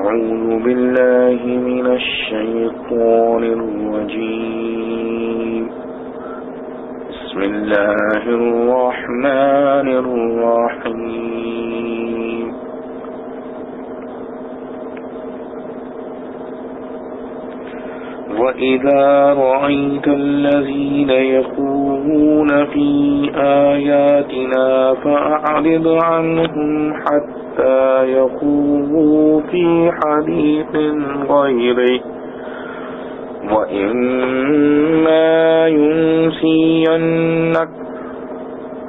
أعوذ بالله من الشيطان الرجيم. بسم الله الرحمن الرحيم. وَإِذَا رَأَيْتَ الَّذِينَ يَخُوضُونَ فِي آيَاتِنَا فَأَعْرِضْ عَنْهُمْ حَتَّى يَخُوضُوا فِي حَدِيثٍ غَيْرِهِ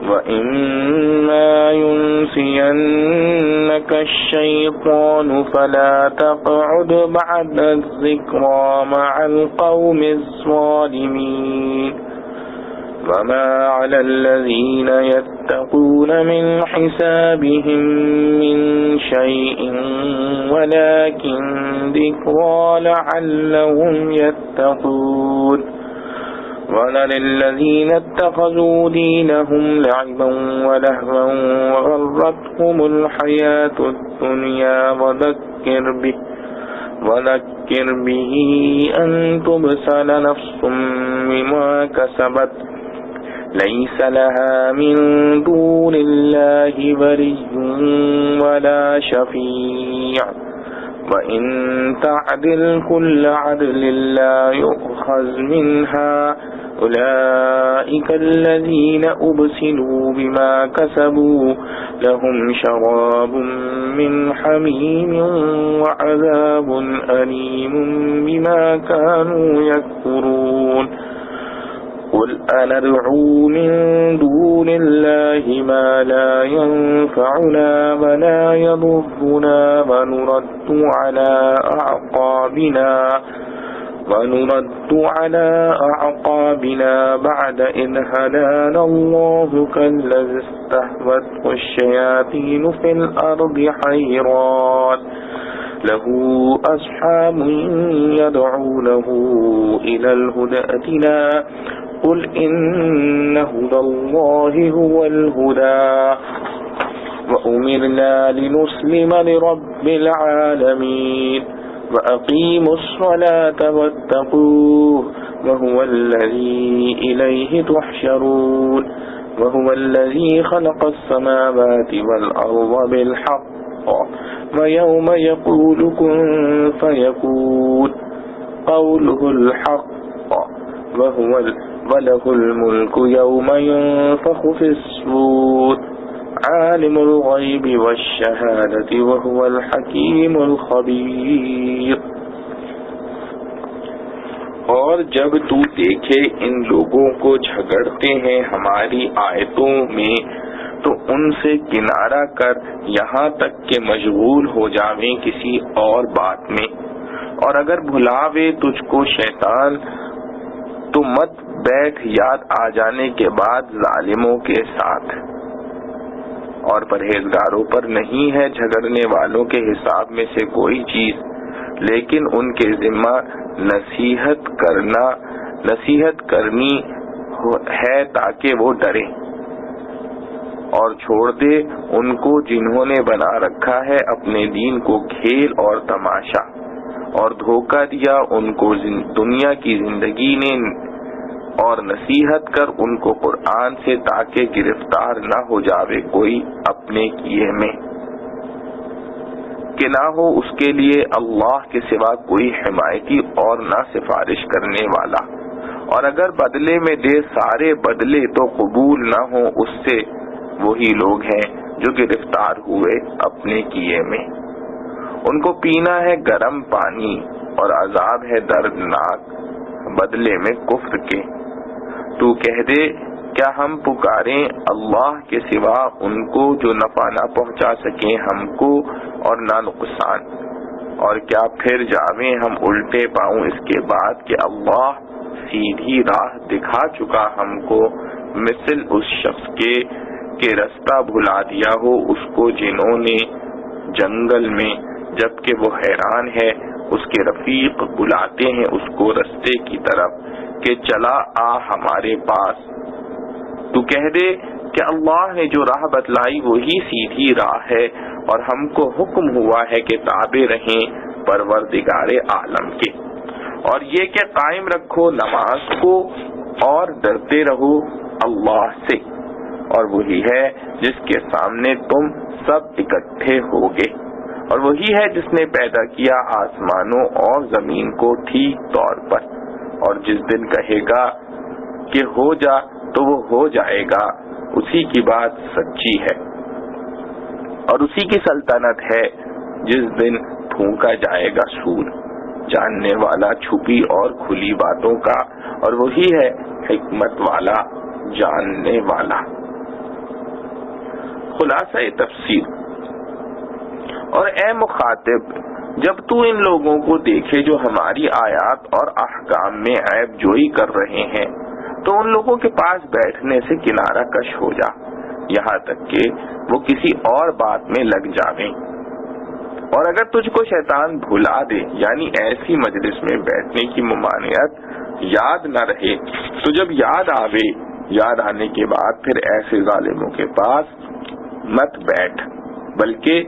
وَإِمَّا يُنْسِيَنَّكَ الشَّيْطَانُ فَلَا تَقْعُدْ بَعْدَ الذِّكْرَى مَعَ الْقَوْمِ الظَّالِمِينَ. وَمَا عَلَى الَّذِينَ يَتَّقُونَ مِنْ حِسَابِهِمْ مِنْ شَيْءٍ وَلَكِنْ ذِكْرَى لَعَلَّهُمْ يَتَّقُونَ. وَلِلَّذِينَ اتَّخَذُوا دِينَهُمْ لَعِبًا وَلَهْوًا وَغَرَّتْهُمُ الْحَيَاةُ الدُّنْيَا وَذَكِّرْ بِهِ أَن تُبْسَلَ نَفْسٌ بِمَا كَسَبَتْ لَيْسَ لَهَا مِن دُونِ اللَّهِ وَلِيٌّ وَلَا شَفِيعٌ وَإِن تَعْدِلْ كُلَّ عَدْلٍ لَّا يُؤْخَذْ مِنْهَا أُولَئِكَ الَّذِينَ أُبْسِلُوا بِمَا كَسَبُوا لَهُمْ شَرَابٌ مِّنْ حَمِيمٍ وَعَذَابٌ أَلِيمٌ بِمَا كَانُوا يَكْفُرُونَ. قُلْ أَنَدْعُو مِن دُونِ اللَّهِ مَا لَا يَنفَعُنَا وَلَا يَضُرُّنَا ونرد على أعقابنا بعد إذ هدانا الله كالذي استهوته الشياطين في الأرض حيران له أصحاب يدعونه إلى الهدى ائتنا قل إن هدى الله هو الهدى وأمرنا لنسلم لرب العالمين وأقيموا الصلاة واتقوه وهو الذي إليه تحشرون وهو الذي خلق السماوات والأرض بالحق ويوم يقول كن فيكون قوله الحق وله الملك يوم ينفخ في الصور عالم الغیب والشہادۃ وهو الحکیم الخبیر. اور جب تو دیکھے ان لوگوں کو جھگڑتے ہیں ہماری آیتوں میں تو ان سے کنارہ کر یہاں تک کہ مشغول ہو جاویں کسی اور بات میں، اور اگر بھلاوے تجھ کو شیطان تو مت بیٹھ یاد آ جانے کے بعد ظالموں کے ساتھ. اور پرہیزگاروں پر نہیں ہے جھگڑنے والوں کے حساب میں سے کوئی چیز، لیکن ان کے ذمہ نصیحت کرنی ہے تاکہ وہ ڈریں، اور چھوڑ دے ان کو جنہوں نے بنا رکھا ہے اپنے دین کو کھیل اور تماشا، اور دھوکہ دیا ان کو دنیا کی زندگی نے، اور نصیحت کر ان کو قرآن سے تاکہ گرفتار نہ ہو جاوے کوئی اپنے کیے میں، کہ نہ ہو اس کے لیے اللہ کے سوا کوئی حمایتی اور نہ سفارش کرنے والا، اور اگر بدلے میں دے سارے بدلے تو قبول نہ ہو اس سے وہی لوگ ہیں جو گرفتار ہوئے اپنے کیے میں. ان کو پینا ہے گرم پانی اور عذاب ہے دردناک بدلے میں کفر کے. تو کہہ دے کیا ہم پکاریں اللہ کے سوا ان کو جو نفع نہ پہنچا سکیں ہم کو اور نہ نقصان، اور کیا پھر جاویں ہم الٹے پاؤں اس کے بعد کہ اللہ سیدھی راہ دکھا چکا ہم کو، مثل اس شخص کے کہ رستہ بھلا دیا ہو اس کو جنہوں نے جنگل میں جبکہ وہ حیران ہے اس کے رفیق بلاتے ہیں اس کو رستے کی طرف کہ چلا آ ہمارے پاس. تو کہہ دے کہ اللہ نے جو راہ بتلائی وہی سیدھی راہ ہے، اور ہم کو حکم ہوا ہے کہ تابع رہیں پروردگار عالم کے، اور یہ کہ قائم رکھو نماز کو اور ڈرتے رہو اللہ سے، اور وہی ہے جس کے سامنے تم سب اکٹھے ہوگے، اور وہی ہے جس نے پیدا کیا آسمانوں اور زمین کو ٹھیک طور پر، اور جس دن کہے گا کہ ہو جا تو وہ ہو جائے گا، اسی کی بات سچی ہے، اور اسی کی سلطنت ہے جس دن پھونکا جائے گا سور، جاننے والا چھپی اور کھلی باتوں کا، اور وہی ہے حکمت والا جاننے والا۔ خلاصہ تفسیر۔ اور اے مخاطب، جب تو ان لوگوں کو دیکھے جو ہماری آیات اور احکام میں عیب جوئی کر رہے ہیں تو ان لوگوں کے پاس بیٹھنے سے کنارہ کش ہو جا، یہاں تک کہ وہ کسی اور بات میں لگ جاویں، اور اگر تجھ کو شیطان بھلا دے، یعنی ایسی مجلس میں بیٹھنے کی ممانعت یاد نہ رہے، تو جب یاد آوے، یاد آنے کے بعد پھر ایسے ظالموں کے پاس مت بیٹھ، بلکہ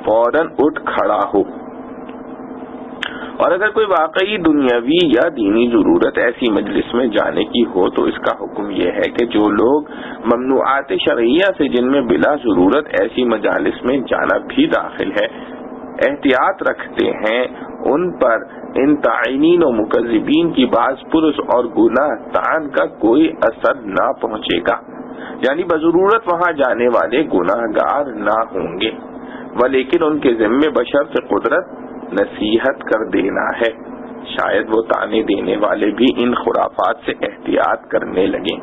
فوراً اٹھ کھڑا ہو۔ اور اگر کوئی واقعی دنیاوی یا دینی ضرورت ایسی مجلس میں جانے کی ہو تو اس کا حکم یہ ہے کہ جو لوگ ممنوعات شرعیہ سے جن میں بلا ضرورت ایسی مجالس میں جانا بھی داخل ہے احتیاط رکھتے ہیں، ان پر ان تعینین و مکذبین کی باز پرس اور گناہ تان کا کوئی اثر نہ پہنچے گا، یعنی بضرورت وہاں جانے والے گناہ گار نہ ہوں گے، ولیکن ان کے ذمے بشرط قدرت نصیحت کر دینا ہے، شاید وہ تانے دینے والے بھی ان خرافات سے احتیاط کرنے لگیں،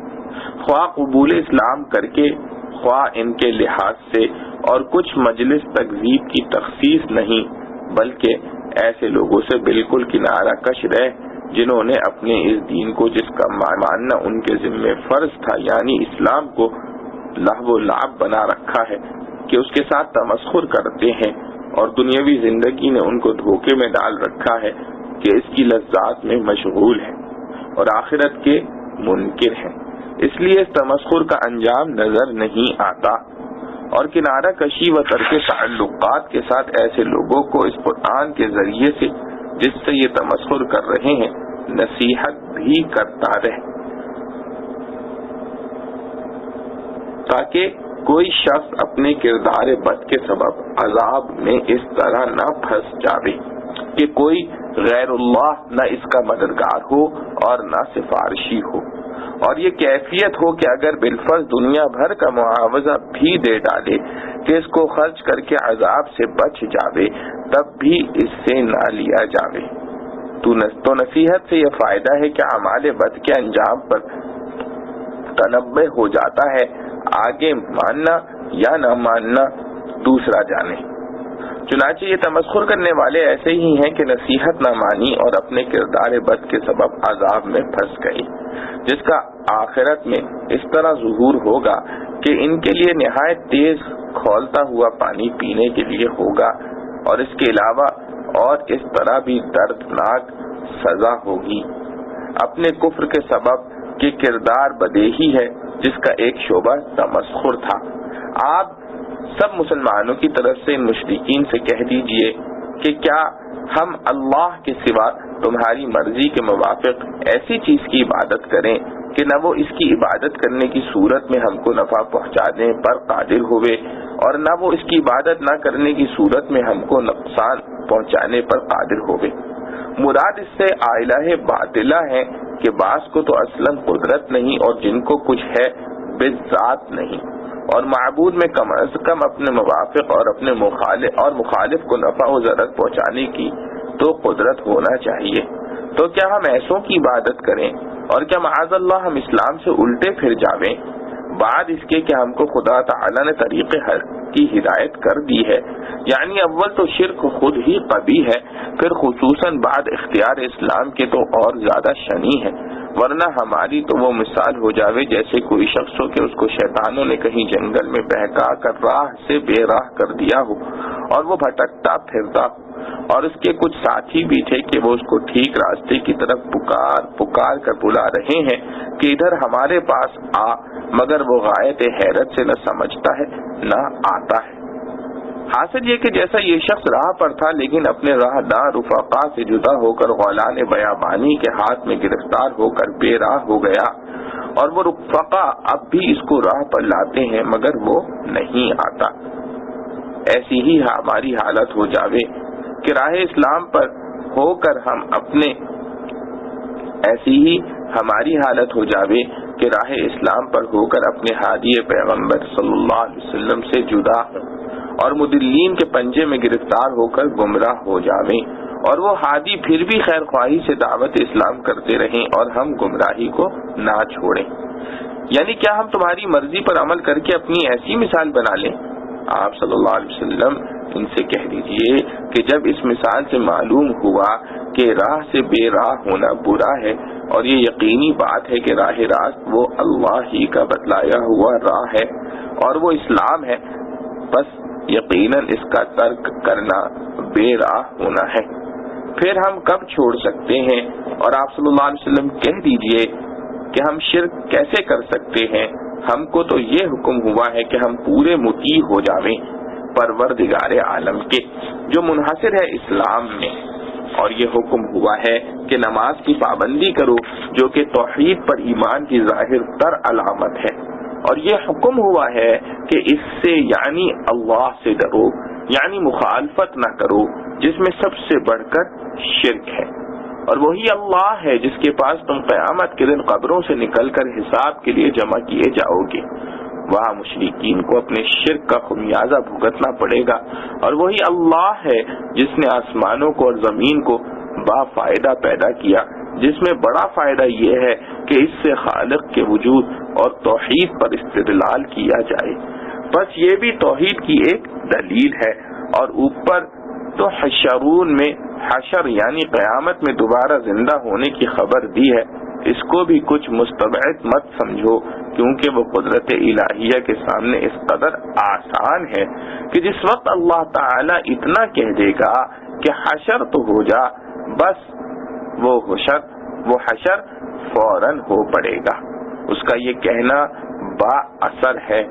خواہ قبول اسلام کر کے خواہ ان کے لحاظ سے، اور کچھ مجلس تکذیب کی تخصیص نہیں بلکہ ایسے لوگوں سے بالکل کنارہ کش رہ جنہوں نے اپنے اس دین کو جس کا ماننا ان کے ذمہ فرض تھا، یعنی اسلام کو لہو و لعب بنا رکھا ہے کہ اس کے ساتھ تمسخر کرتے ہیں، اور دنیاوی زندگی نے ان کو دھوکے میں ڈال رکھا ہے کہ اس کی لذات میں مشغول ہے اور آخرت کے منکر ہیں، اس لیے اس تمسخر کا انجام نظر نہیں آتا، اور کنارہ کشی و ترک تعلقات کے ساتھ ایسے لوگوں کو اس قرآن کے ذریعے سے جس سے یہ تمسخر کر رہے ہیں نصیحت بھی کرتا رہے، تاکہ کوئی شخص اپنے کردار بد کے سبب عذاب میں اس طرح نہ پھنس جاوے کہ کوئی غیر اللہ نہ اس کا مددگار ہو اور نہ سفارشی ہو، اور یہ کیفیت ہو کہ اگر بالفرض دنیا بھر کا معاوضہ بھی دے ڈالے کہ اس کو خرچ کر کے عذاب سے بچ جاوے تب بھی اس سے نہ لیا جاوے۔ تو نصیحت سے یہ فائدہ ہے کہ اعمال بد کے انجام پر تنبہ ہو جاتا ہے، آگے ماننا یا نہ ماننا دوسرا جانے۔ چنانچہ یہ تمسخر کرنے والے ایسے ہی ہیں کہ نصیحت نہ مانی اور اپنے کردار بد کے سبب عذاب میں پھنس گئی، جس کا آخرت میں اس طرح ظہور ہوگا کہ ان کے لیے نہایت تیز کھولتا ہوا پانی پینے کے لیے ہوگا، اور اس کے علاوہ اور اس طرح بھی دردناک سزا ہوگی۔ اپنے کفر کے سبب کہ کردار بدیہی ہے جس کا ایک شعبہ تمسخر تھا، آپ سب مسلمانوں کی طرف سے ان مشرکین سے کہہ دیجئے کہ کیا ہم اللہ کے سوا تمہاری مرضی کے موافق ایسی چیز کی عبادت کریں کہ نہ وہ اس کی عبادت کرنے کی صورت میں ہم کو نفع پہنچانے پر قادر ہوئے اور نہ وہ اس کی عبادت نہ کرنے کی صورت میں ہم کو نقصان پہنچانے پر قادر ہوئے۔ مراد اس سے الہ باطلہ ہے کہ بعض کو تو اصلاً قدرت نہیں اور جن کو کچھ ہے بذات نہیں، اور معبود میں کم از کم اپنے موافق اور اپنے مخالف کو نفع و ضرر پہنچانے کی تو قدرت ہونا چاہیے۔ تو کیا ہم ایسوں کی عبادت کریں اور کیا معاذ اللہ ہم اسلام سے الٹے پھر جاویں بعد اس کے کہ ہم کو خدا تعالی نے طریق حق کی ہدایت کر دی ہے؟ یعنی اول تو شرک خود ہی قبیح ہے، پھر خصوصاً بعد اختیار اسلام کے تو اور زیادہ شنی ہے، ورنہ ہماری تو وہ مثال ہو جاوے جیسے کوئی شخص ہو کہ اس کو شیطانوں نے کہیں جنگل میں بہکا کر راہ سے بے راہ کر دیا ہو اور وہ بھٹکتا پھرتا، اور اس کے کچھ ساتھی بھی تھے کہ وہ اس کو ٹھیک راستے کی طرف پکار کر بلا رہے ہیں کہ ادھر ہمارے پاس آ، مگر وہ غایت حیرت سے نہ سمجھتا ہے نہ آتا ہے۔ حاصل یہ کہ جیسا یہ شخص راہ پر تھا لیکن اپنے راہ دار رفقا سے جدا ہو کر غولان بیابانی کے ہاتھ میں گرفتار ہو کر بے راہ ہو گیا، اور وہ رفقا اب بھی اس کو راہ پر لاتے ہیں مگر وہ نہیں آتا، ایسی ہی ہماری حالت ہو جاوے کہ راہ اسلام پر ہو کر ہم اپنے ہادی پیغمبر صلی اللہ علیہ وسلم سے جدا ہوں اور مدلین کے پنجے میں گرفتار ہو کر گمراہ ہو جاویں، اور وہ ہادی پھر بھی خیر خواہی سے دعوت اسلام کرتے رہیں اور ہم گمراہی کو نہ چھوڑیں۔ یعنی کیا ہم تمہاری مرضی پر عمل کر کے اپنی ایسی مثال بنا لیں؟ آپ صلی اللہ علیہ وسلم ان سے کہہ دیجئے کہ جب اس مثال سے معلوم ہوا کہ راہ سے بے راہ ہونا برا ہے اور یہ یقینی بات ہے کہ راہ راست وہ اللہ ہی کا بتلایا ہوا راہ ہے اور وہ اسلام ہے، بس یقیناً اس کا ترک کرنا بے راہ ہونا ہے، پھر ہم کب چھوڑ سکتے ہیں؟ اور آپ صلی اللہ علیہ وسلم کہہ دیجئے کہ ہم شرک کیسے کر سکتے ہیں؟ ہم کو تو یہ حکم ہوا ہے کہ ہم پورے مطیع ہو جاویں پروردگار عالم کے جو منحصر ہے اسلام میں، اور یہ حکم ہوا ہے کہ نماز کی پابندی کرو جو کہ توحید پر ایمان کی ظاہر تر علامت ہے، اور یہ حکم ہوا ہے کہ اس سے یعنی اللہ سے ڈرو، یعنی مخالفت نہ کرو جس میں سب سے بڑھ کر شرک ہے، اور وہی اللہ ہے جس کے پاس تم قیامت کے دن قبروں سے نکل کر حساب کے لیے جمع کیے جاؤ گے، وہاں مشرکین کو اپنے شرک کا خمیازہ بھگتنا پڑے گا، اور وہی اللہ ہے جس نے آسمانوں کو اور زمین کو با فائدہ پیدا کیا، جس میں بڑا فائدہ یہ ہے کہ اس سے خالق کے وجود اور توحید پر استدلال کیا جائے، بس یہ بھی توحید کی ایک دلیل ہے، اور اوپر تو حشرون میں حشر یعنی قیامت میں دوبارہ زندہ ہونے کی خبر دی ہے، اس کو بھی کچھ مستبعد مت سمجھو کیونکہ وہ قدرت الہیہ کے سامنے اس قدر آسان ہے کہ جس وقت اللہ تعالی اتنا کہہ دے گا کہ حشر تو ہو جا، بس وہ حشر فوراً ہو پڑے گا، اس کا یہ کہنا با اثر ہے،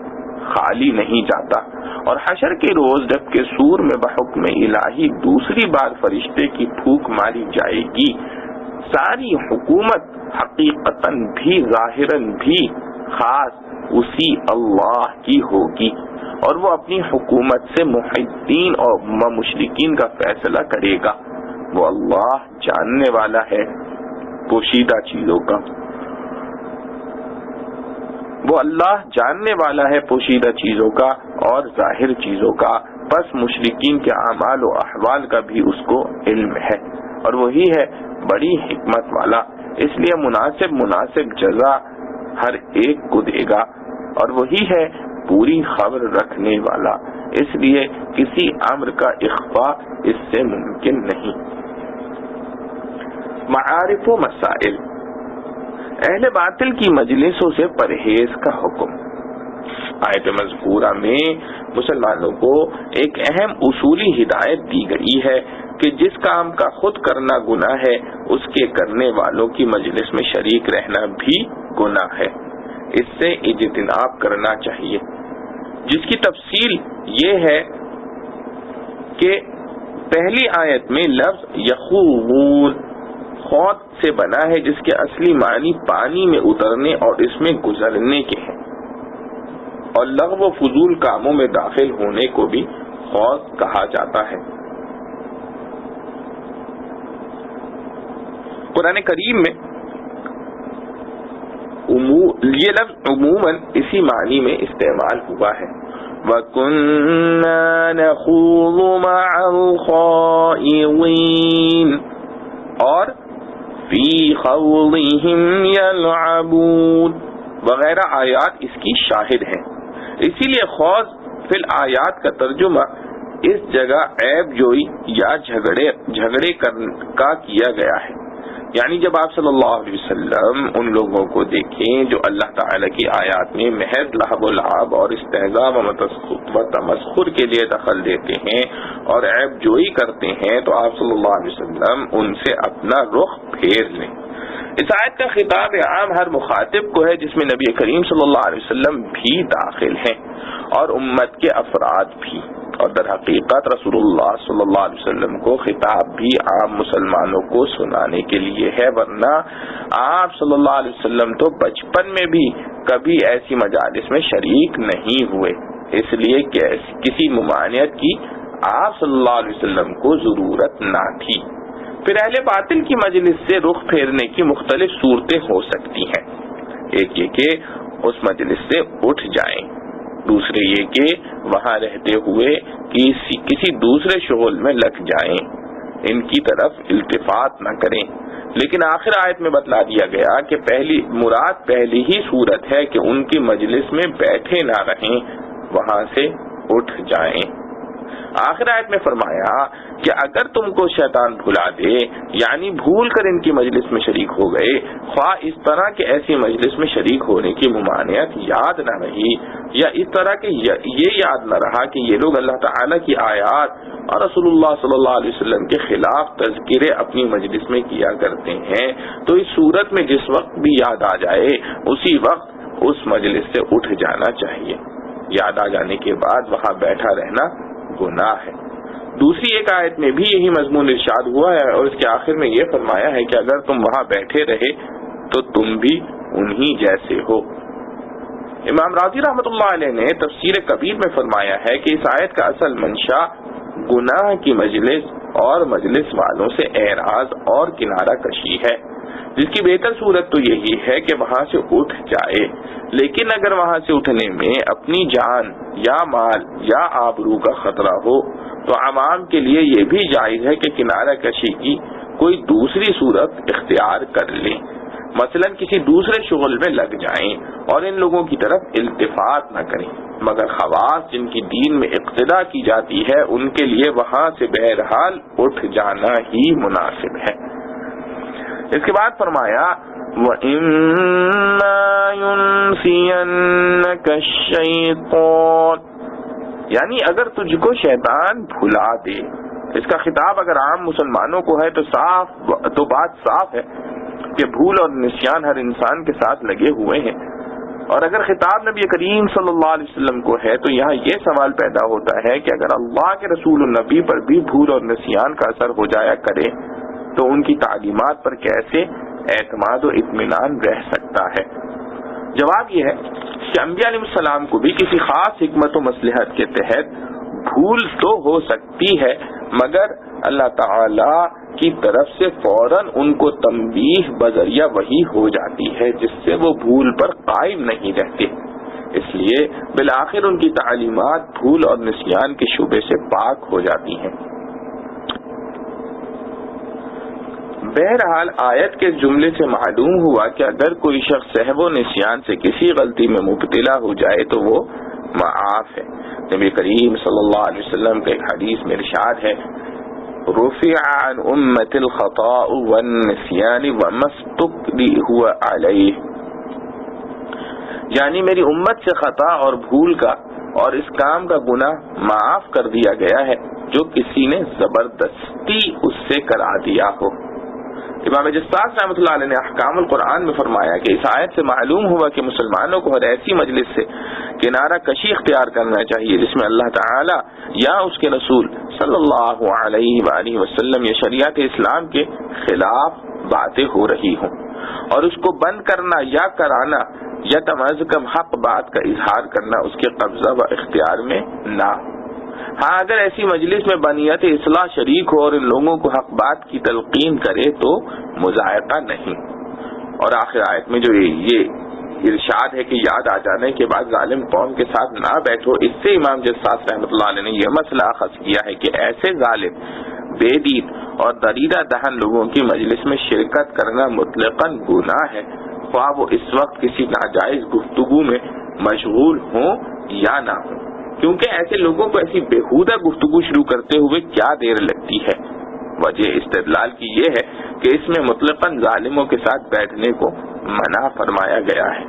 خالی نہیں جاتا، اور حشر کے روز جب کہ سور میں بحکم الہی دوسری بار فرشتے کی پھونک ماری جائے گی، ساری حکومت حقیقتاً بھی ظاہراً بھی خاص اسی اللہ کی ہوگی، اور وہ اپنی حکومت سے محدین اور مشرکین کا فیصلہ کرے گا، وہ اللہ جاننے والا ہے پوشیدہ چیزوں کا، وہ اللہ جاننے والا ہے پوشیدہ چیزوں کا اور ظاہر چیزوں کا، بس مشرکین کے اعمال و احوال کا بھی اس کو علم ہے، اور وہی ہے بڑی حکمت والا، اس لیے مناسب جزا ہر ایک کو دے گا، اور وہی ہے پوری خبر رکھنے والا، اس لیے کسی امر کا اخفاء اس سے ممکن نہیں۔ معارف و مسائل، اہل باطل کی مجلسوں سے پرہیز کا حکم۔ آیت مذکورہ میں مسلمانوں کو ایک اہم اصولی ہدایت دی گئی ہے کہ جس کام کا خود کرنا گناہ ہے اس کے کرنے والوں کی مجلس میں شریک رہنا بھی گناہ ہے، اس سے اجتناب کرنا چاہیے، جس کی تفصیل یہ ہے کہ پہلی آیت میں لفظ یخوضون خوض سے بنا ہے جس کے اصلی معنی پانی میں اترنے اور اس میں گزرنے کے ہیں، اور لغو و فضول کاموں میں داخل ہونے کو بھی خوض کہا جاتا ہے۔ قرآن کریم میں یہ لفظ عموماً اسی معنی میں استعمال ہوا ہے، وَكُنَّا نَخُوضُ مَعَ الْخَائِضِينَ اور فی خوضہم یلعبون وغیرہ آیات اس کی شاہد ہیں، اسی لیے خوض فی الآیات کا ترجمہ اس جگہ عیب جوئی یا جھگڑے کا کیا گیا ہے، یعنی جب آپ صلی اللہ علیہ وسلم ان لوگوں کو دیکھیں جو اللہ تعالی کی آیات میں محض لہو و لعب اور استہزاء و تمسخر کے لیے دخل دیتے ہیں اور عیب جوئی کرتے ہیں تو آپ صلی اللہ علیہ وسلم ان سے اپنا رخ پھیر لیں۔ اس آیت کا خطاب عام ہر مخاطب کو ہے جس میں نبی کریم صلی اللہ علیہ وسلم بھی داخل ہیں اور امت کے افراد بھی، اور در حقیقت رسول اللہ صلی اللہ علیہ وسلم کو خطاب بھی عام مسلمانوں کو سنانے کے لیے ہے، ورنہ آپ صلی اللہ علیہ وسلم تو بچپن میں بھی کبھی ایسی مجالس میں شریک نہیں ہوئے، اس لیے کہ کسی ممانعت کی آپ صلی اللہ علیہ وسلم کو ضرورت نہ تھی۔ پھر اہل باطل کی مجلس سے رخ پھیرنے کی مختلف صورتیں ہو سکتی ہیں، ایک یہ کہ اس مجلس سے اٹھ جائیں، دوسرے یہ کہ وہاں رہتے ہوئے کسی دوسرے شغل میں لگ جائیں، ان کی طرف التفات نہ کریں۔ لیکن آخر آیت میں بتلا دیا گیا کہ پہلی ہی صورت ہے کہ ان کی مجلس میں بیٹھے نہ رہیں، وہاں سے اٹھ جائیں۔ آخر آیت میں فرمایا کہ اگر تم کو شیطان بھلا دے، یعنی بھول کر ان کی مجلس میں شریک ہو گئے، خواہ اس طرح کہ ایسی مجلس میں شریک ہونے کی ممانعت یاد نہ رہی، یا اس طرح کہ یہ یاد نہ رہا کہ یہ لوگ اللہ تعالیٰ کی آیات اور رسول اللہ صلی اللہ علیہ وسلم کے خلاف تذکرے اپنی مجلس میں کیا کرتے ہیں، تو اس صورت میں جس وقت بھی یاد آ جائے اسی وقت اس مجلس سے اٹھ جانا چاہیے۔ یاد آ جانے کے بعد وہاں بیٹھا رہنا گناہ ہے۔ دوسری ایک آیت میں بھی یہی مضمون ارشاد ہوا ہے، اور اس کے آخر میں یہ فرمایا ہے کہ اگر تم وہاں بیٹھے رہے تو تم بھی انہی جیسے ہو۔ امام راضی رحمۃ اللہ علیہ نے تفسیر کبیر میں فرمایا ہے کہ اس آیت کا اصل منشا گناہ کی مجلس اور مجلس والوں سے اعراض اور کنارہ کشی ہے، جس کی بہتر صورت تو یہی ہے کہ وہاں سے اٹھ جائے، لیکن اگر وہاں سے اٹھنے میں اپنی جان یا مال یا آبرو کا خطرہ ہو تو عوام کے لیے یہ بھی جائز ہے کہ کنارہ کشی کی کوئی دوسری صورت اختیار کر لیں، مثلا کسی دوسرے شغل میں لگ جائیں اور ان لوگوں کی طرف التفات نہ کریں، مگر خواص جن کی دین میں اقتدا کی جاتی ہے ان کے لیے وہاں سے بہرحال اٹھ جانا ہی مناسب ہے۔ اس کے بعد فرمایا وَإِمَّا يُنْسِيَنَّكَ الشَّيْطَانُ، یعنی اگر تجھ کو شیطان بھلا دے۔ اس کا خطاب اگر عام مسلمانوں کو ہے تو بات صاف ہے کہ بھول اور نسیان ہر انسان کے ساتھ لگے ہوئے ہیں، اور اگر خطاب نبی کریم صلی اللہ علیہ وسلم کو ہے تو یہاں یہ سوال پیدا ہوتا ہے کہ اگر اللہ کے رسول النبی پر بھی بھول اور نسیان کا اثر ہو جایا کرے تو ان کی تعلیمات پر کیسے اعتماد و اطمینان رہ سکتا ہے؟ جواب یہ ہے کہ انبیاء علیہ السلام کو بھی کسی خاص حکمت و مصلحت کے تحت بھول تو ہو سکتی ہے، مگر اللہ تعالی کی طرف سے فوراً ان کو تنبیہ بذریعہ وحی ہو جاتی ہے، جس سے وہ بھول پر قائم نہیں رہتے، اس لیے بالآخر ان کی تعلیمات بھول اور نسیان کے شعبے سے پاک ہو جاتی ہیں۔ بہرحال آیت کے جملے سے معلوم ہوا کہ اگر کوئی شخص سہو و نسیان سے کسی غلطی میں مبتلا ہو جائے تو وہ معاف ہے۔ نبی کریم صلی اللہ علیہ وسلم کا ایک حدیث میں ارشاد ہے رفع عن امت الخطاء والنسیان وما استكره علیہ، یعنی میری امت سے خطا اور بھول کا اور اس کام کا گناہ معاف کر دیا گیا ہے جو کسی نے زبردستی اس سے کرا دیا ہو۔ امام جساس رحمۃ اللہ علیہ نے احکام القرآن میں فرمایا کہ اس آیت سے معلوم ہوا کہ مسلمانوں کو ہر ایسی مجلس سے کنارہ کشی اختیار کرنا چاہیے جس میں اللہ تعالی یا اس کے رسول صلی اللہ علیہ وآلہ وسلم یا شریعت اسلام کے خلاف باتیں ہو رہی ہوں، اور اس کو بند کرنا یا کرانا یا کم از کم حق بات کا اظہار کرنا اس کے قبضہ و اختیار میں نہ ہو۔ ہاں اگر ایسی مجلس میں بنیت اصلاح شریک ہو اور ان لوگوں کو حق بات کی تلقین کرے تو مذائقہ نہیں۔ اور آخر آیت میں جو یہ ارشاد ہے کہ یاد آ جانے کے بعد ظالم قوم کے ساتھ نہ بیٹھو، اس سے امام جساس رحمۃ اللہ علیہ نے یہ مسئلہ اخذ کیا ہے کہ ایسے ظالم بے دین اور دریدہ دہن لوگوں کی مجلس میں شرکت کرنا مطلقاً گناہ ہے، خواہ وہ اس وقت کسی ناجائز گفتگو میں مشغول ہوں یا نہ ہوں، کیونکہ ایسے لوگوں کو ایسی بےہودہ گفتگو شروع کرتے ہوئے کیا دیر لگتی ہے۔ وجہ استدلال کی یہ ہے کہ اس میں مطلقاً ظالموں کے ساتھ بیٹھنے کو منع فرمایا گیا ہے،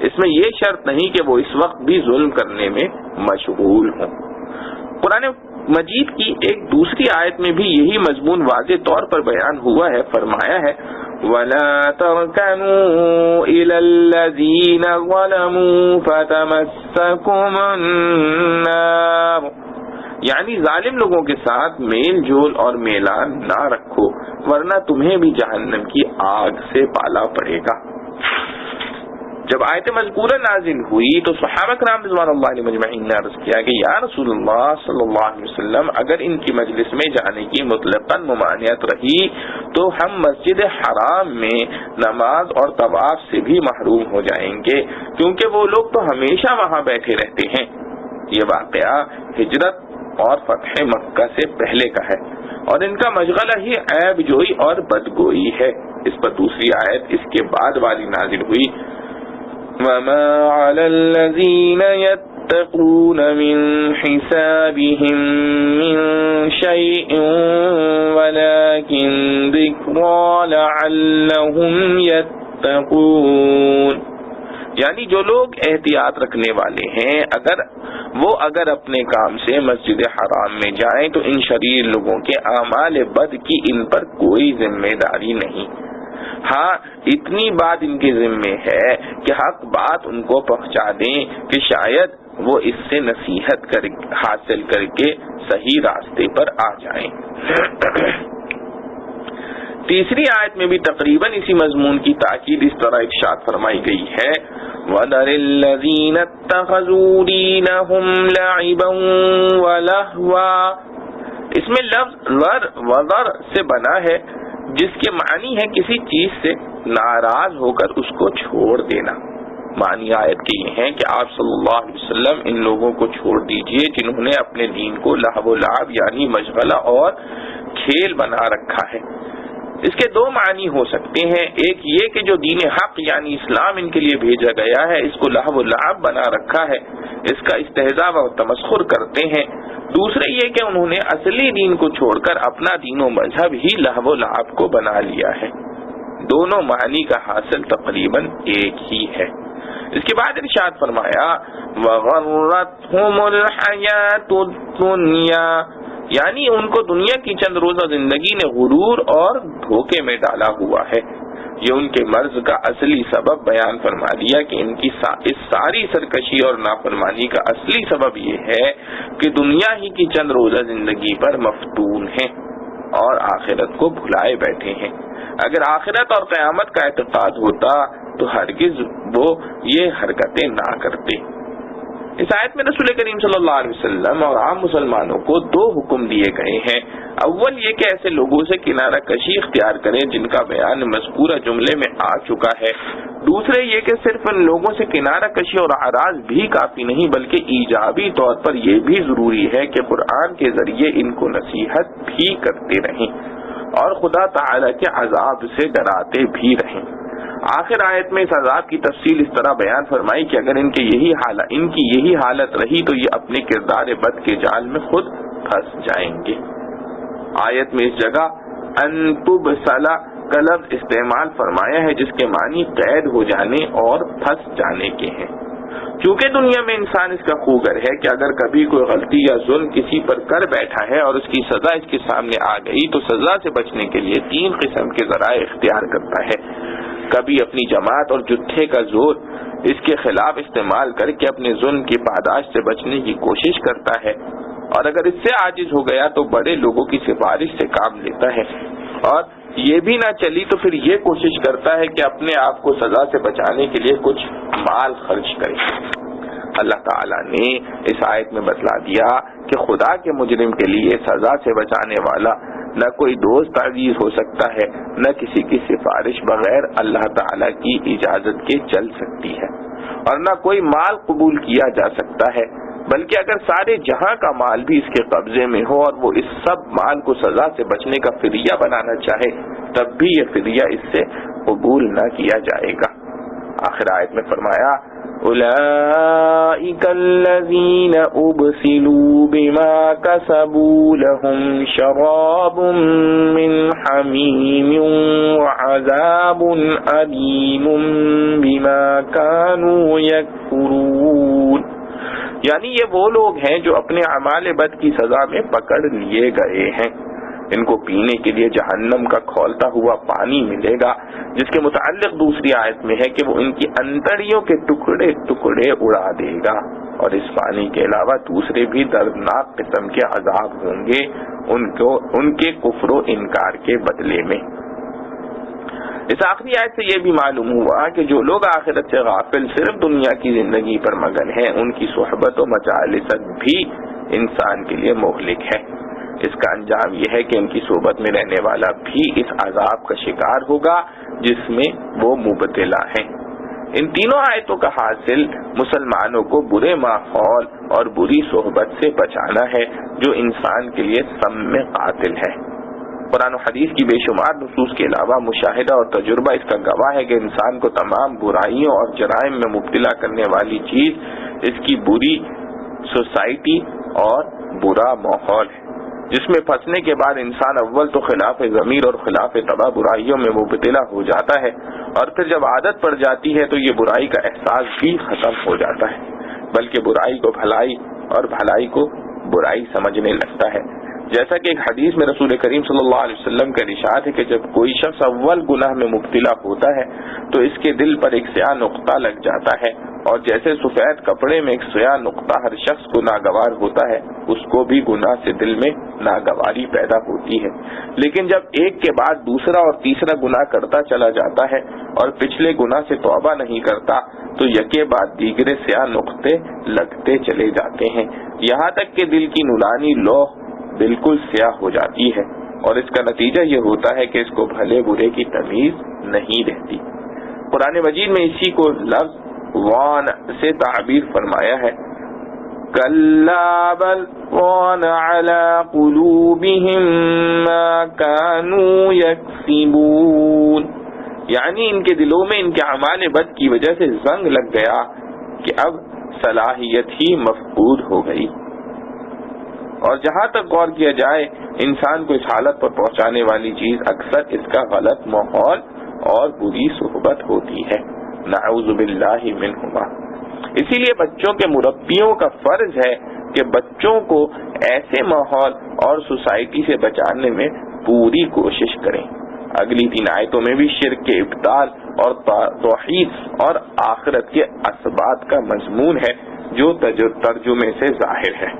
اس میں یہ شرط نہیں کہ وہ اس وقت بھی ظلم کرنے میں مشغول ہوں۔ قرآن مجید کی ایک دوسری آیت میں بھی یہی مضمون واضح طور پر بیان ہوا ہے، فرمایا ہے وَلَا تَرْكَنُوا إِلَى الَّذِينَ ظَلَمُوا فَتَمَسَّكُمُ النَّارُ، یعنی ظالم لوگوں کے ساتھ میل جول اور میلان نہ رکھو ورنہ تمہیں بھی جہنم کی آگ سے پالا پڑے گا۔ جب آیت مذکورہ نازل ہوئی تو صحابہ کرام رضوان اللہ علیہم اجمعین نے عرض کیا کہ یا رسول اللہ صلی اللہ علیہ وسلم، اگر ان کی مجلس میں جانے کی مطلقاً ممانعت رہی تو ہم مسجد حرام میں نماز اور طواف سے بھی محروم ہو جائیں گے، کیونکہ وہ لوگ تو ہمیشہ وہاں بیٹھے رہتے ہیں۔ یہ واقعہ ہجرت اور فتح مکہ سے پہلے کا ہے، اور ان کا مشغلہ ہی عیب جوئی اور بدگوئی ہے۔ اس پر دوسری آیت اس کے بعد والی نازل ہوئی، وَمَا عَلَى الَّذِينَ يَتَّقُونَ مِنْ حِسَابِهِمْ مِنْ شَيْءٍ وَلَكِنْ ذِكْرَى لَعَلَّهُمْ يَتَّقُونَ، یعنی جو لوگ احتیاط رکھنے والے ہیں اگر اپنے کام سے مسجد حرام میں جائیں تو ان شریر لوگوں کے اعمال بد کی ان پر کوئی ذمہ داری نہیں۔ ہاں اتنی بات ان کے ذمے ہے کہ حق بات ان کو پہنچا دیں کہ شاید وہ اس سے نصیحت حاصل کر کے صحیح راستے پر آ جائیں۔ تیسری آیت میں بھی تقریباً اسی مضمون کی تاکید اس طرح ارشاد فرمائی گئی ہے، وَذَرِ الَّذِينَ اتَّخَذُوا دِينَهُمْ لَعِبًا وَلَهْوًا، اس میں لفظ وَذَر سے بنا ہے جس کے معنی ہے کسی چیز سے ناراض ہو کر اس کو چھوڑ دینا۔ معنی آیت کے یہ ہیں کہ آپ صلی اللہ علیہ وسلم ان لوگوں کو چھوڑ دیجئے جنہوں نے اپنے دین کو لہو و لعب یعنی مشغلہ اور کھیل بنا رکھا ہے۔ اس کے دو معنی ہو سکتے ہیں، ایک یہ کہ جو دین حق یعنی اسلام ان کے لیے بھیجا گیا ہے اس کو لہو و لعب بنا رکھا ہے، اس کا استہزاء و تمسخر کرتے ہیں۔ دوسرے یہ کہ انہوں نے اصلی دین کو چھوڑ کر اپنا دین و مذہب ہی لہو و لعب کو بنا لیا ہے۔ دونوں معنی کا حاصل تقریباً ایک ہی ہے۔ اس کے بعد ارشاد فرمایا وَغَرَّتْهُمُ الْحَيَاةُ الدُّنْيَا، یعنی ان کو دنیا کی چند روزہ زندگی نے غرور اور دھوکے میں ڈالا ہوا ہے۔ یہ ان کے مرض کا اصلی سبب بیان فرما دیا کہ ان کی اس ساری سرکشی اور نافرمانی کا اصلی سبب یہ ہے کہ دنیا ہی کی چند روزہ زندگی پر مفتون ہیں اور آخرت کو بھلائے بیٹھے ہیں۔ اگر آخرت اور قیامت کا اعتقاد ہوتا تو ہرگز وہ یہ حرکتیں نہ کرتے۔ اس آیت میں رسول کریم صلی اللہ علیہ وسلم اور عام مسلمانوں کو دو حکم دیے گئے ہیں۔ اول یہ کہ ایسے لوگوں سے کنارہ کشی اختیار کریں جن کا بیان مذکورہ جملے میں آ چکا ہے۔ دوسرے یہ کہ صرف ان لوگوں سے کنارہ کشی اور اعراض بھی کافی نہیں بلکہ ایجابی طور پر یہ بھی ضروری ہے کہ قرآن کے ذریعے ان کو نصیحت بھی کرتے رہیں اور خدا تعالی کے عذاب سے ڈراتے بھی رہیں۔ آخر آیت میں اس عذاب کی تفصیل اس طرح بیان فرمائی کہ اگر ان کی یہی حالت رہی تو یہ اپنے کردار بد کے جال میں خود پھنس جائیں گے۔ آیت میں اس جگہ ان تبصلا کا لفظ استعمال فرمایا ہے جس کے معنی قید ہو جانے اور پھنس جانے کے ہیں۔ چونکہ دنیا میں انسان اس کا خوگر ہے کہ اگر کبھی کوئی غلطی یا ظلم کسی پر کر بیٹھا ہے اور اس کی سزا اس کے سامنے آ گئی تو سزا سے بچنے کے لیے تین قسم کے ذرائع اختیار کرتا ہے۔ کبھی اپنی جماعت اور جتھے کا زور اس کے خلاف استعمال کر کے اپنے ظلم کی پاداش سے بچنے کی کوشش کرتا ہے، اور اگر اس سے عاجز ہو گیا تو بڑے لوگوں کی سفارش سے کام لیتا ہے، اور یہ بھی نہ چلی تو پھر یہ کوشش کرتا ہے کہ اپنے آپ کو سزا سے بچانے کے لیے کچھ مال خرچ کرے۔ اللہ تعالیٰ نے اس آیت میں بتلا دیا کہ خدا کے مجرم کے لیے سزا سے بچانے والا نہ کوئی دوست عزیز ہو سکتا ہے، نہ کسی کی سفارش بغیر اللہ تعالیٰ کی اجازت کے چل سکتی ہے، اور نہ کوئی مال قبول کیا جا سکتا ہے، بلکہ اگر سارے جہاں کا مال بھی اس کے قبضے میں ہو اور وہ اس سب مال کو سزا سے بچنے کا فدیہ بنانا چاہے تب بھی یہ فدیہ اس سے قبول نہ کیا جائے گا۔ آخر آیت میں فرمایا اولئک الذین ابسلوا بما کسبوا لهم شراب من حمیم وعذاب علیم بما كانوا یکفرون، یعنی یہ وہ لوگ ہیں جو اپنے اعمال بد کی سزا میں پکڑ لیے گئے ہیں۔ ان کو پینے کے لیے جہنم کا کھولتا ہوا پانی ملے گا، جس کے متعلق دوسری آیت میں ہے کہ وہ ان کی انتڑیوں کے ٹکڑے ٹکڑے اڑا دے گا، اور اس پانی کے علاوہ دوسرے بھی دردناک قسم کے عذاب ہوں گے ان کے کفر و انکار کے بدلے میں۔ اس آخری آیت سے یہ بھی معلوم ہوا کہ جو لوگ آخرت سے غافل صرف دنیا کی زندگی پر مگن ہیں، ان کی صحبت و مجالست بھی انسان کے لیے مہلک ہے۔ اس کا انجام یہ ہے کہ ان کی صحبت میں رہنے والا بھی اس عذاب کا شکار ہوگا جس میں وہ مبتلا ہیں۔ ان تینوں آیتوں کا حاصل مسلمانوں کو برے ماحول اور بری صحبت سے بچانا ہے جو انسان کے لیے سم قاتل ہے۔ قرآن و حدیث کی بے شمار نصوص کے علاوہ مشاہدہ اور تجربہ اس کا گواہ ہے کہ انسان کو تمام برائیوں اور جرائم میں مبتلا کرنے والی چیز اس کی بری سوسائٹی اور برا ماحول ہے، جس میں پھنسنے کے بعد انسان اول تو خلاف ضمیر اور خلاف طبع برائیوں میں مبتلا ہو جاتا ہے، اور پھر جب عادت پڑ جاتی ہے تو یہ برائی کا احساس بھی ختم ہو جاتا ہے، بلکہ برائی کو بھلائی اور بھلائی کو برائی سمجھنے لگتا ہے۔ جیسا کہ ایک حدیث میں رسول کریم صلی اللہ علیہ وسلم کا ارشاد ہے کہ جب کوئی شخص اول گناہ میں مبتلا ہوتا ہے تو اس کے دل پر ایک سیاہ نقطہ لگ جاتا ہے، اور جیسے سفید کپڑے میں ایک سیاہ نقطہ ہر شخص کو ناگوار ہوتا ہے، اس کو بھی گناہ سے دل میں ناگواری پیدا ہوتی ہے۔ لیکن جب ایک کے بعد دوسرا اور تیسرا گناہ کرتا چلا جاتا ہے اور پچھلے گناہ سے توبہ نہیں کرتا تو یکے بعد دیگرے سیاہ نقطے لگتے چلے جاتے ہیں، یہاں تک کہ دل کی نورانی لوح بالکل سیاہ ہو جاتی ہے، اور اس کا نتیجہ یہ ہوتا ہے کہ اس کو بھلے برے کی تمیز نہیں رہتی۔ قرآن مجید میں اسی کو لفظ وان سے تعبیر فرمایا ہے، کَلَّا بَلْ رَانَ عَلَىٰ قُلُوبِهِم مَّا كَانُوا يَكْسِبُونَ، یعنی ان کے دلوں میں ان کے اعمال بد کی وجہ سے زنگ لگ گیا کہ اب صلاحیت ہی مفقود ہو گئی۔ اور جہاں تک غور کیا جائے، انسان کو اس حالت پر پہنچانے والی چیز اکثر اس کا غلط ماحول اور بری صحبت ہوتی ہے، نعوذ باللہ منہما۔ اسی لیے بچوں کے مربیوں کا فرض ہے کہ بچوں کو ایسے ماحول اور سوسائٹی سے بچانے میں پوری کوشش کریں۔ اگلی 3 آیتوں میں بھی شرک کے ابطال اور توحید اور آخرت کے اسباب کا مضمون ہے جو ترجمے سے ظاہر ہے۔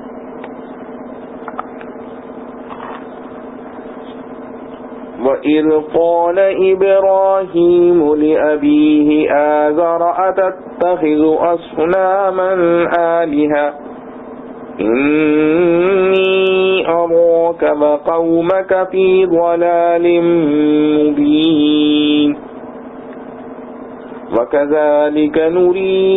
وَإِذْ قَالَ إِبْرَاهِيمُ لِأَبِيهِ آزَرَ أَتَتَّخِذُ أَصْنَامًا آلِهَةً إِنِّي أَرَاكَ وَقَوْمَكَ فِي ضَلَالٍ مُبِينٍ وَكَذَلِكَ نُرِي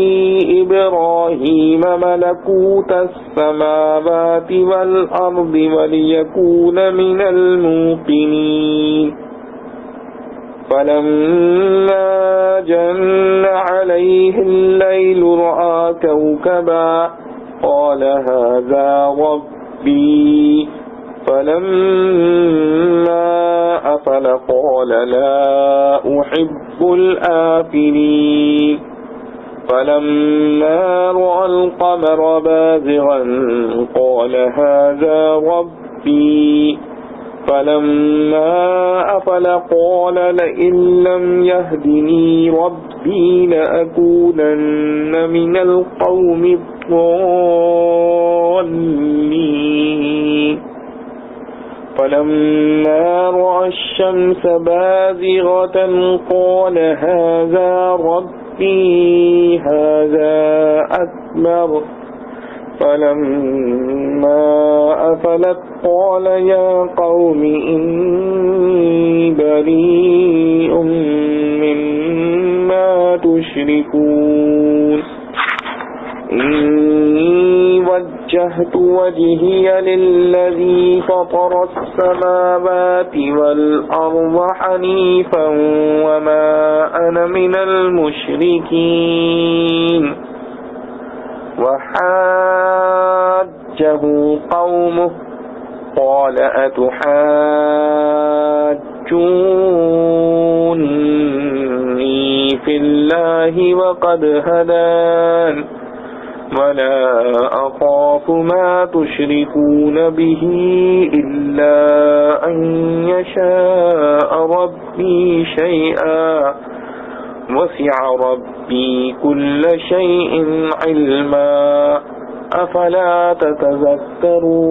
إِبْرَاهِيمَ مَلَكُوتَ السَّمَاوَاتِ وَالْأَرْضِ وَلِيَكُونَ مِنَ الْمُوقِنِينَ فَلَمَّا جَنَّ عَلَيْهِ اللَّيْلُ رَأَىٰ كَوْكَبًا قَالَ هَٰذَا رَبِّي فَلَمَّا أَفَلَ قَالَ لَا أُحِبُّ الْآفِلِينَ فَلَمَّا رَأَى الْقَمَرَ بَازِغًا قَالَ هَٰذَا رَبِّي فَلَمَّا أَفَلَ قَالَ لَئِن لَّمْ يَهْدِنِي رَبِّي لَأَكُونَنَّ مِنَ الْقَوْمِ الضَّالِّينَ فَلَمَّا رَأَى الشَّمْسَ بَازِغَةً قَالَ هَٰذَا رَبِّي هَٰذَا أَكْبَرُ فَلَمَّا أَفَلَتْ قَالَ يَا قَوْمِ إِنِّي بَرِيءٌ مِّمَّا تُشْرِكُونَ إِنِّي وَجَّهْتُ وَجْهِيَ لِلَّذِي فَطَرَ السَّمَاوَاتِ وَالْأَرْضَ حَنِيفًا وَمَا أَنَا مِنَ الْمُشْرِكِينَ وَحَاجَّهُ قَوْمُهُ قَالَ أَتُحَاجُّونِّي فِي اللَّهِ وَقَدْ هَدَانِ وَلَا أَخَافُ مَا تُشْرِكُونَ بِهِ إِلَّا أَن يَشَاءَ رَبِّي شَيْئًا وَسِعَ رَبِّي كُلَّ شَيْءٍ عِلْمًا أفلا تتذكرون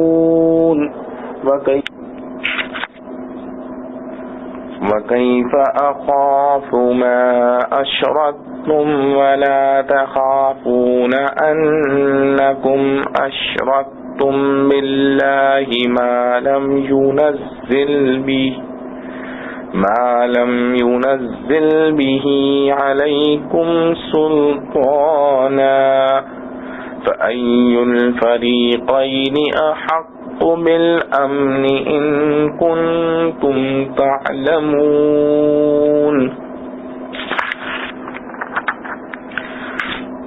وكيف أخاف ما أشركتم ولا تخافون أنكم أشركتم بالله ما لم ينزل به عليكم سلطانا فأي الفريقين أحق بالأمن إن كنتم تعلمون۔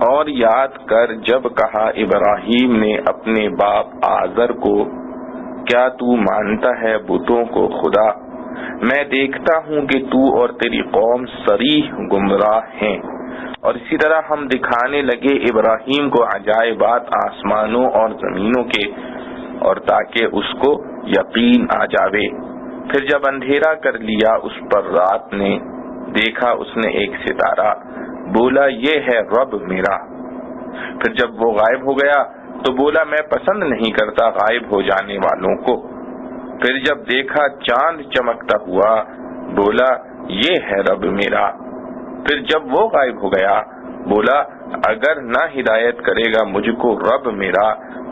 اور یاد کر جب کہا ابراہیم نے اپنے باپ آزر کو، کیا تو مانتا ہے بتوں کو خدا؟ میں دیکھتا ہوں کہ تو اور تیری قوم صریح گمراہ ہیں۔ اور اسی طرح ہم دکھانے لگے ابراہیم کو عجائبات آسمانوں اور زمینوں کے، اور تاکہ اس کو یقین آ جاوے۔ پھر جب اندھیرا کر لیا اس پر رات نے، دیکھا اس نے ایک ستارہ، بولا یہ ہے رب میرا۔ پھر جب وہ غائب ہو گیا تو بولا میں پسند نہیں کرتا غائب ہو جانے والوں کو۔ پھر جب دیکھا چاند چمکتا ہوا، بولا یہ ہے رب میرا۔ پھر جب وہ غائب ہو گیا بولا اگر نہ ہدایت کرے گا مجھ کو رب میرا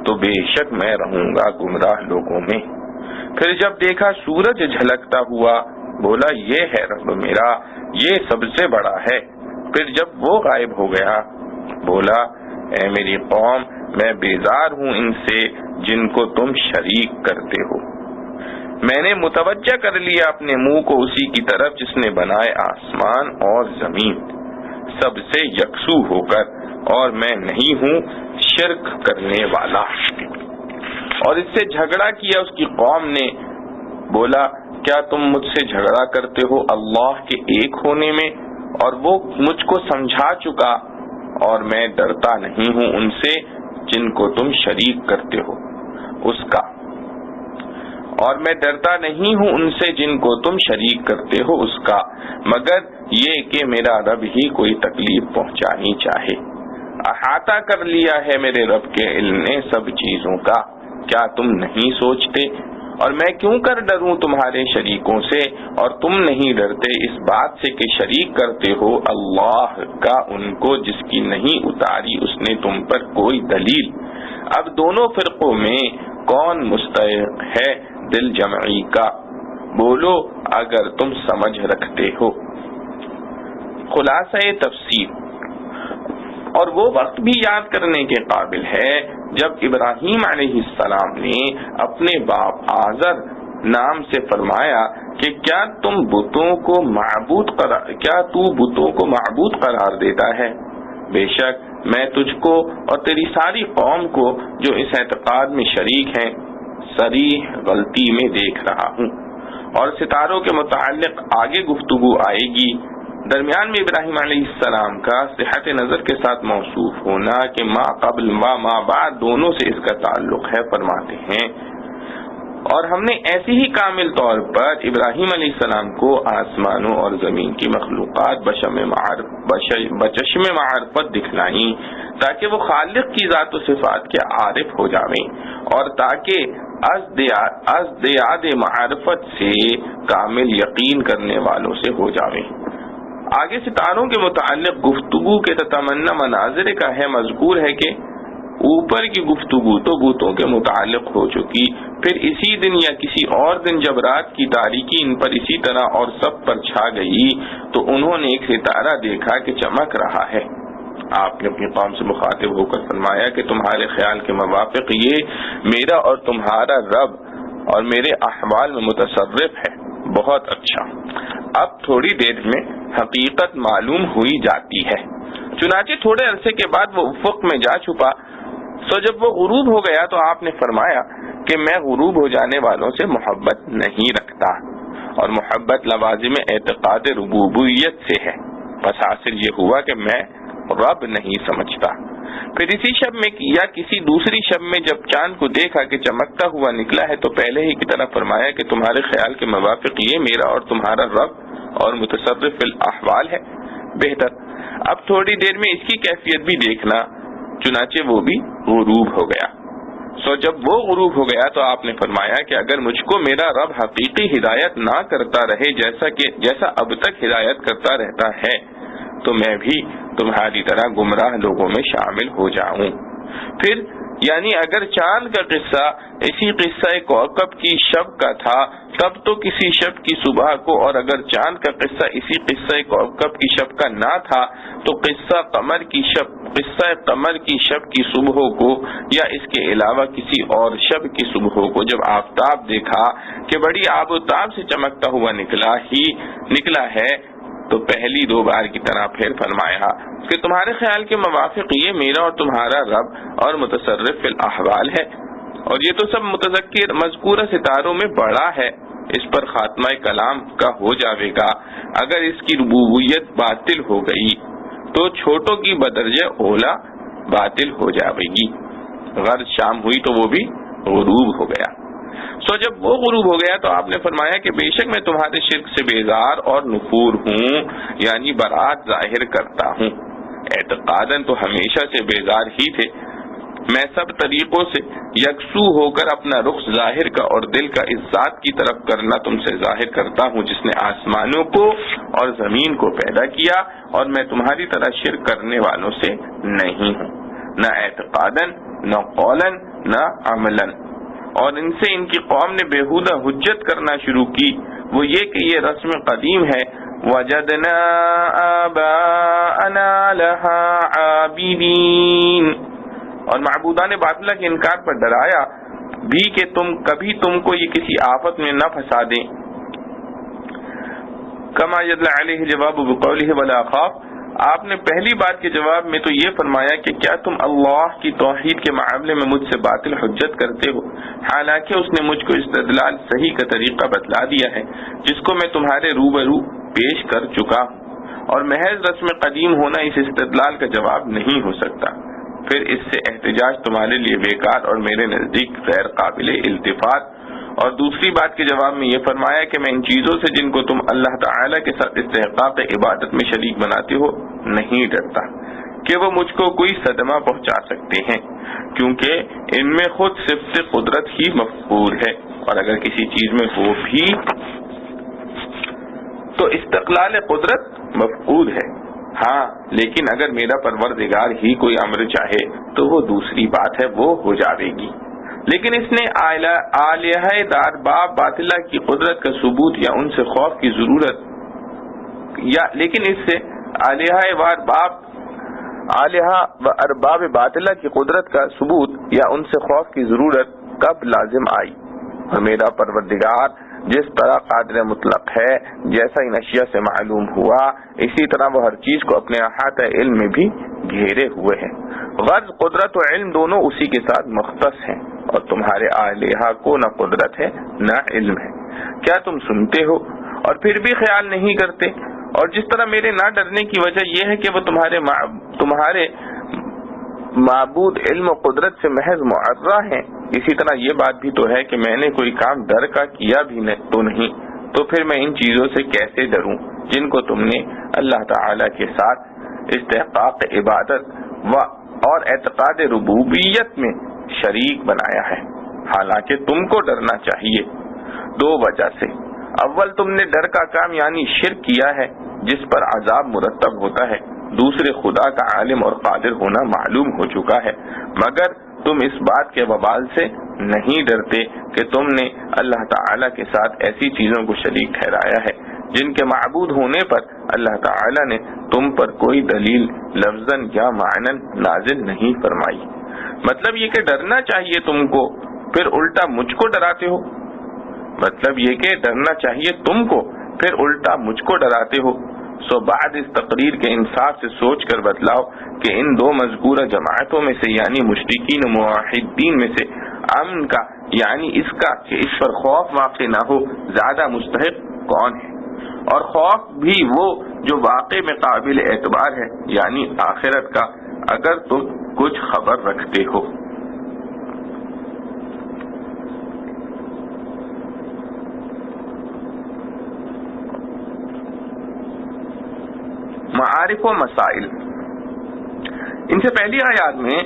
تو بے شک میں رہوں گا گمراہ لوگوں میں۔ پھر جب دیکھا سورج جھلکتا ہوا، بولا یہ ہے رب میرا، یہ سب سے بڑا ہے۔ پھر جب وہ غائب ہو گیا بولا اے میری قوم میں بیزار ہوں ان سے جن کو تم شریک کرتے ہو۔ میں نے متوجہ کر لیا اپنے منہ کو اسی کی طرف جس نے بنائے آسمان اور زمین سب سے یکسو ہو کر، اور میں نہیں ہوں شرک کرنے والا۔ اور اس سے جھگڑا کیا اس کی قوم نے، بولا کیا تم مجھ سے جھگڑا کرتے ہو اللہ کے ایک ہونے میں؟ اور وہ مجھ کو سمجھا چکا، اور میں ڈرتا نہیں ہوں ان سے جن کو تم شریک کرتے ہو اس کا، اور میں ڈرتا نہیں ہوں ان سے جن کو تم شریک کرتے ہو اس کا، مگر یہ کہ میرا رب ہی کوئی تکلیف پہنچانی چاہے۔ احاطہ کر لیا ہے میرے رب کے علم نے سب چیزوں کا، کیا تم نہیں سوچتے؟ اور میں کیوں کر ڈروں تمہارے شریکوں سے، اور تم نہیں ڈرتے اس بات سے کہ شریک کرتے ہو اللہ کا ان کو جس کی نہیں اتاری اس نے تم پر کوئی دلیل۔ اب دونوں فرقوں میں کون مستحق ہے دل جمعی کا؟ بولو اگر تم سمجھ رکھتے ہو۔ خلاصہ تفسیر۔ اور وہ وقت بھی یاد کرنے کے قابل ہے جب ابراہیم علیہ السلام نے اپنے باپ آزر نام سے فرمایا کہ کیا تو بتوں کو معبود قرار دیتا ہے؟ بے شک میں تجھ کو اور تیری ساری قوم کو جو اس اعتقاد میں شریک ہیں صریح غلطی میں دیکھ رہا ہوں۔ اور ستاروں کے متعلق آگے گفتگو آئے گی۔ درمیان میں ابراہیم علیہ السلام کا صحت نظر کے ساتھ موصوف ہونا کہ ما قبل ما بعد دونوں سے اس کا تعلق ہے فرماتے ہیں، اور ہم نے ایسی ہی کامل طور پر ابراہیم علیہ السلام کو آسمانوں اور زمین کی مخلوقات بچشم معرفت دکھلائیں تاکہ وہ خالق کی ذات و صفات کے عارف ہو جاویں، اور تاکہ از دیاد معرفت سے کامل یقین کرنے والوں سے ہو جاویں۔ آگے ستاروں کے متعلق گفتگو کے تتمنا مناظر کا ہے مذکور ہے کہ اوپر کی گفتگو تو بتوں کے متعلق ہو چکی، پھر اسی دن یا کسی اور دن جب رات کی تاریکی ان پر اسی طرح اور سب پر چھا گئی تو انہوں نے ایک ستارہ دیکھا کہ چمک رہا ہے۔ آپ نے اپنی قوم سے مخاطب ہو کر فرمایا کہ تمہارے خیال کے موافق یہ میرا اور تمہارا رب اور میرے احوال میں متصرف ہے، بہت اچھا۔ اب تھوڑی دیر میں حقیقت معلوم ہوئی جاتی ہے۔ چنانچہ تھوڑے عرصے کے بعد وہ افق میں جا چھپا، سو جب وہ غروب ہو گیا تو آپ نے فرمایا کہ میں غروب ہو جانے والوں سے محبت نہیں رکھتا، اور محبت لوازم اعتقاد ربوبیت سے ہے، بس حاصل یہ ہوا کہ میں رب نہیں سمجھتا۔ پھر اسی شب میں یا کسی دوسری شب میں جب چاند کو دیکھا کہ چمکتا ہوا نکلا ہے تو پہلے ہی کی طرح فرمایا کہ تمہارے خیال کے موافق یہ میرا اور تمہارا رب اور متصرف الاحوال ہے، بہتر۔ اب تھوڑی دیر میں اس کی کیفیت بھی دیکھنا، چنانچہ وہ بھی غروب ہو گیا۔ جب وہ غروب ہو گیا تو آپ نے فرمایا کہ اگر مجھ کو میرا رب حقیقی ہدایت نہ کرتا رہے جیسا اب تک ہدایت کرتا رہتا ہے تو میں بھی تمہاری طرح گمراہ لوگوں میں شامل ہو جاؤں۔ پھر یعنی اگر چاند کا قصہ اسی قصہ کوكب کی شب کا تھا تب تو کسی شب کی صبح کو، اور اگر چاند کا قصہ اسی قصہ کوكب کی شب کا نہ تھا تو قصہ قمر کی شب کی صبح کو یا اس کے علاوہ کسی اور شب کی صبح کو جب آفتاب دیکھا کہ بڑی آب و تاب سے چمکتا ہوا نکلا ہے تو پہلی دو بار کی طرح پھر فرمایا کہ تمہارے خیال کے موافق یہ میرا اور تمہارا رب اور متصرف فی الاحوال ہے، اور یہ تو سب متذکر مذکورہ ستاروں میں بڑا ہے، اس پر خاتمہ کلام کا ہو جاوے گا۔ اگر اس کی ربوبیت باطل ہو گئی تو چھوٹوں کی بدرجہ اولا باطل ہو جاوے گی۔ غرض شام ہوئی تو وہ بھی غروب ہو گیا۔ جب وہ غروب ہو گیا تو آپ نے فرمایا کہ بے شک میں تمہارے شرک سے بیزار اور نفور ہوں، یعنی برات ظاہر کرتا ہوں۔ اعتقاداً تو ہمیشہ سے بیزار ہی تھے، میں سب طریقوں سے یکسو ہو کر اپنا رخ ظاہر کا اور دل کا اس ذات کی طرف کرنا تم سے ظاہر کرتا ہوں جس نے آسمانوں کو اور زمین کو پیدا کیا، اور میں تمہاری طرح شرک کرنے والوں سے نہیں ہوں، نہ اعتقاداً نہ قولاً نہ عملاً۔ اور ان سے ان کی قوم نے بےہودہ حجت کرنا شروع کی، وہ یہ کہ یہ رسم قدیم ہے، وَجَدْنَا آبَاءَنَا لَهَا عَابِدِينَ، اور معبودان باطلہ کے انکار پر ڈرایا بھی کہ کبھی تم کو یہ کسی آفت میں نہ پھنسا دیں۔ کما یدل علیہ جواب بقولہ ولا خاف، آپ نے پہلی بات کے جواب میں تو یہ فرمایا کہ کیا تم اللہ کی توحید کے معاملے میں مجھ سے باطل حجت کرتے ہو، حالانکہ اس نے مجھ کو استدلال صحیح کا طریقہ بتلا دیا ہے جس کو میں تمہارے روبرو پیش کر چکا ہوں، اور محض رسم قدیم ہونا اس استدلال کا جواب نہیں ہو سکتا، پھر اس سے احتجاج تمہارے لیے بیکار اور میرے نزدیک غیر قابل التفات۔ اور دوسری بات کے جواب میں یہ فرمایا کہ میں ان چیزوں سے جن کو تم اللہ تعالی کے ساتھ استحقاق عبادت میں شریک بناتے ہو نہیں ڈرتا کہ وہ مجھ کو کوئی صدمہ پہنچا سکتے ہیں، کیونکہ ان میں خود صفت قدرت ہی مفقود ہے، اور اگر کسی چیز میں ہو بھی تو استقلال قدرت مفقود ہے۔ ہاں لیکن اگر میرا پروردگار ہی کوئی امر چاہے تو وہ دوسری بات ہے، وہ ہو جاوے گی، لیکن اس نے آلیہ دار باب باطلہ کی قدرت کا ثبوت یا ان سے خوف کی ضرورت لیکن اس سے آلیہ و ارباب باطلہ کی قدرت کا ثبوت یا ان سے خوف کی ضرورت کب لازم آئی؟ اور میرا پروردگار جس طرح قادر مطلق ہے جیسا ان اشیاء سے معلوم ہوا اسی طرح وہ ہر چیز کو اپنے احاطہ علم میں بھی گھیرے ہوئے ہیں۔ غرض قدرت و علم دونوں اسی کے ساتھ مختص ہیں، اور تمہارے آلیہ کو نہ قدرت ہے نہ علم ہے۔ کیا تم سنتے ہو اور پھر بھی خیال نہیں کرتے؟ اور جس طرح میرے نہ ڈرنے کی وجہ یہ ہے کہ وہ تمہارے معبود علم و قدرت سے محض معرہ ہیں، اسی طرح یہ بات بھی تو ہے کہ میں نے کوئی کام ڈر کا کیا بھی تو نہیں، تو پھر میں ان چیزوں سے کیسے ڈروں جن کو تم نے اللہ تعالی کے ساتھ استحقاق عبادت اور اعتقاد ربوبیت میں شریک بنایا ہے، حالانکہ تم کو ڈرنا چاہیے دو وجہ سے۔ اول تم نے ڈر کا کام یعنی شرک کیا ہے جس پر عذاب مرتب ہوتا ہے، دوسرے خدا کا عالم اور قادر ہونا معلوم ہو چکا ہے، مگر تم اس بات کے وبال سے نہیں ڈرتے کہ تم نے اللہ تعالی کے ساتھ ایسی چیزوں کو شریک ٹھہرایا ہے جن کے معبود ہونے پر اللہ تعالی نے تم پر کوئی دلیل لفظاً یا معناً نازل نہیں فرمائی۔ مطلب یہ کہ ڈرنا چاہیے تم کو، پھر الٹا مجھ کو ڈراتے ہو۔ مطلب یہ کہ ڈرنا چاہیے تم کو، پھر الٹا مجھ کو ڈراتے ہو۔ بعد اس تقریر کے انصاف سے سوچ کر بتلاؤ کہ ان دو مذکورہ جماعتوں میں سے یعنی مشرکین و موحدین میں سے امن کا یعنی اس کا کہ اس پر خوف واقع نہ ہو زیادہ مستحق کون ہے، اور خوف بھی وہ جو واقع میں قابل اعتبار ہے یعنی آخرت کا، اگر تم کچھ خبر رکھتے ہو۔ معارف و مسائل۔ ان سے پہلی آیات میں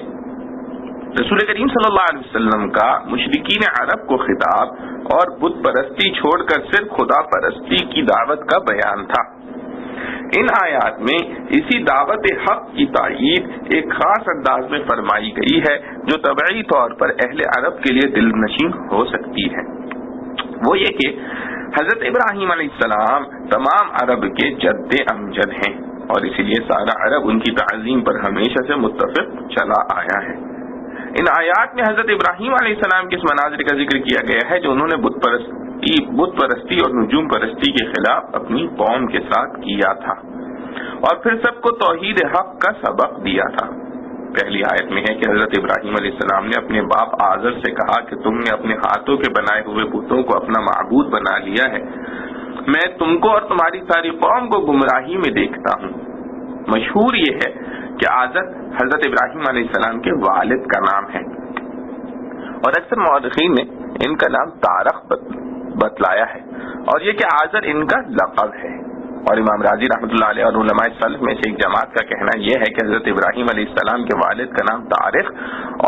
رسول کریم صلی اللہ علیہ وسلم کا مشرکین عرب کو خطاب اور بت پرستی چھوڑ کر صرف خدا پرستی کی دعوت کا بیان تھا۔ ان آیات میں اسی دعوت حق کی تائید ایک خاص انداز میں فرمائی گئی ہے جو طبعی طور پر اہل عرب کے لیے دل نشین ہو سکتی ہے۔ وہ یہ کہ حضرت ابراہیم علیہ السلام تمام عرب کے جد امجد ہیں، اور اسی لیے سارا عرب ان کی تعظیم پر ہمیشہ سے متفق چلا آیا ہے۔ ان آیات میں حضرت ابراہیم علیہ السلام کے اس مناظر کا ذکر کیا گیا ہے جو انہوں نے بت پرستی اور نجوم پرستی کے خلاف اپنی قوم کے ساتھ کیا تھا، اور پھر سب کو توحید حق کا سبق دیا تھا۔ پہلی آیت میں ہے کہ حضرت ابراہیم علیہ السلام نے اپنے باپ آزر سے کہا کہ تم نے اپنے ہاتھوں کے بنائے ہوئے بتوں کو اپنا معبود بنا لیا ہے، میں تم کو اور تمہاری ساری قوم کو گمراہی میں دیکھتا ہوں۔ مشہور یہ ہے کہ آزر حضرت ابراہیم علیہ السلام کے والد کا نام ہے، اور اکثر مورخین نے ان کا نام تارخ بتلایا ہے، اور یہ کہ آزر ان کا لقب ہے۔ اور امام راضی رحمۃ اللہ علیہ اور علماء سلف میں سے ایک جماعت کا کہنا یہ ہے کہ حضرت ابراہیم علیہ السلام کے والد کا نام تارخ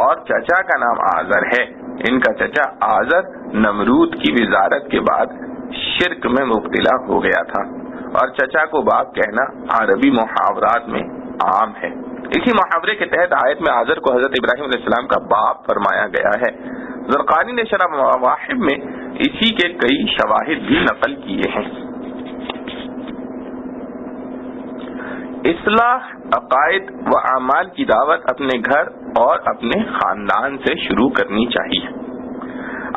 اور چچا کا نام آزر ہے۔ ان کا چچا آزر نمرود کی وزارت کے بعد شرک میں مبتلا ہو گیا تھا، اور چچا کو باپ کہنا عربی محاورات میں عام ہے۔ اسی محاورے کے تحت آیت میں آزر کو حضرت ابراہیم علیہ السلام کا باپ فرمایا گیا ہے۔ زرقانی نے شرح مواہب میں اسی کے کئی شواہد بھی نقل کیے ہیں۔ اصلاح عقائد و اعمال کی دعوت اپنے گھر اور اپنے خاندان سے شروع کرنی چاہیے۔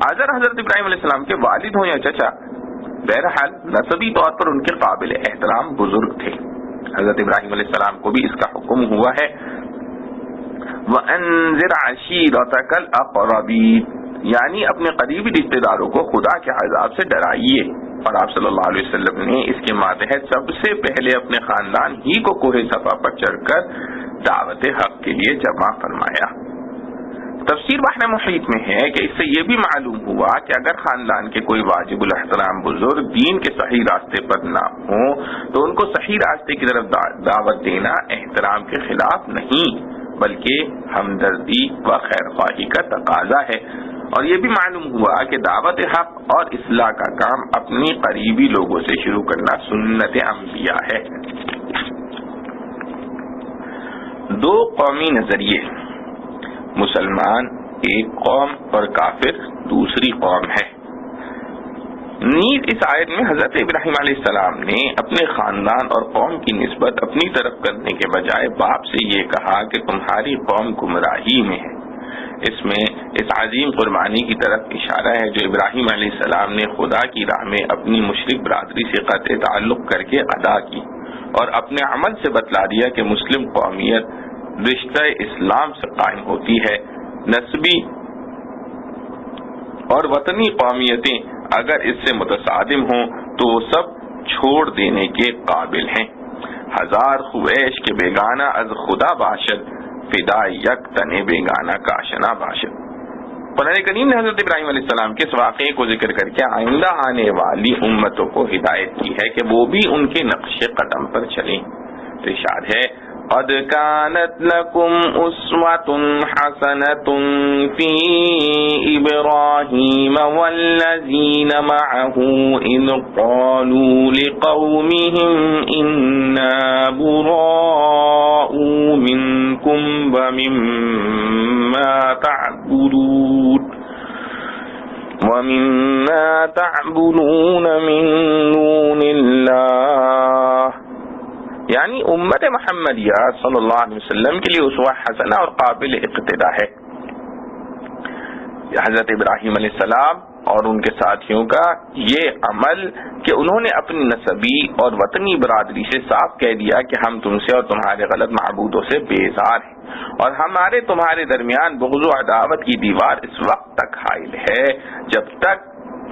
آزر حضرت ابراہیم علیہ السلام کے والد ہوں یا چچا، بہرحال نسبی طور پر ان کے قابل احترام بزرگ تھے۔ حضرت ابراہیم علیہ السلام کو بھی اس کا حکم ہوا ہے وَأَنذِرْ عَشِيرَتَكَ الْأَقْرَبِينَ، یعنی اپنے قریبی رشتے داروں کو خدا کے عذاب سے ڈرائیے، اور آپ صلی اللہ علیہ وسلم نے اس کے ماتحت سب سے پہلے اپنے خاندان ہی کو کوہ صفا پر چڑھ کر دعوت حق کے لیے جمع فرمایا۔ تفسیر بحر محیط میں ہے کہ اس سے یہ بھی معلوم ہوا کہ اگر خاندان کے کوئی واجب الاحترام بزرگ دین کے صحیح راستے پر نہ ہوں تو ان کو صحیح راستے کی طرف دعوت دینا احترام کے خلاف نہیں بلکہ ہمدردی و خیر خواہی کا تقاضا ہے۔ اور یہ بھی معلوم ہوا کہ دعوت حق اور اصلاح کا کام اپنی قریبی لوگوں سے شروع کرنا سنت انبیاء ہے۔ دو قومی نظریے، مسلمان ایک قوم اور کافر دوسری قوم ہے۔ نیز اس آیت میں حضرت ابراہیم علیہ السلام نے اپنے خاندان اور قوم کی نسبت اپنی طرف کرنے کے بجائے باپ سے یہ کہا کہ تمہاری قوم گمراہی میں ہے۔ اس میں اس عظیم قربانی کی طرف اشارہ ہے جو ابراہیم علیہ السلام نے خدا کی راہ میں اپنی مشرک برادری سے قطع تعلق کر کے ادا کی، اور اپنے عمل سے بتلا دیا کہ مسلم قومیت رشتہ اسلام سے قائم ہوتی ہے۔ نسبی اور وطنی قومیتیں اگر اس سے متصادم ہوں تو وہ سب چھوڑ دینے کے قابل ہیں۔ ہزار خویش کے بیگانہ از خدا باشد، فدا یک تن بیگانہ کا آشنا باشد۔ قرآن کریم نے حضرت ابراہیم علیہ السلام کے اس واقعے کو ذکر کر کے آئندہ آنے والی امتوں کو ہدایت کی ہے کہ وہ بھی ان کے نقش قدم پر چلیں۔ تو ارشاد ہے قد كانت لكم أسوة حسنة في إبراهيم والذين معه إذ قالوا لقومهم إنا براء منكم ومما تعبدون من دون الله، یعنی امت محمدیہ صلی اللہ علیہ وسلم کے لیے اسوہ حسنہ اور قابل اقتداء ہے حضرت ابراہیم علیہ السلام اور ان کے ساتھیوں کا یہ عمل کہ انہوں نے اپنی نسبی اور وطنی برادری سے صاف کہہ دیا کہ ہم تم سے اور تمہارے غلط معبودوں سے بیزار ہیں، اور ہمارے تمہارے درمیان بغض و عداوت کی دیوار اس وقت تک حائل ہے جب تک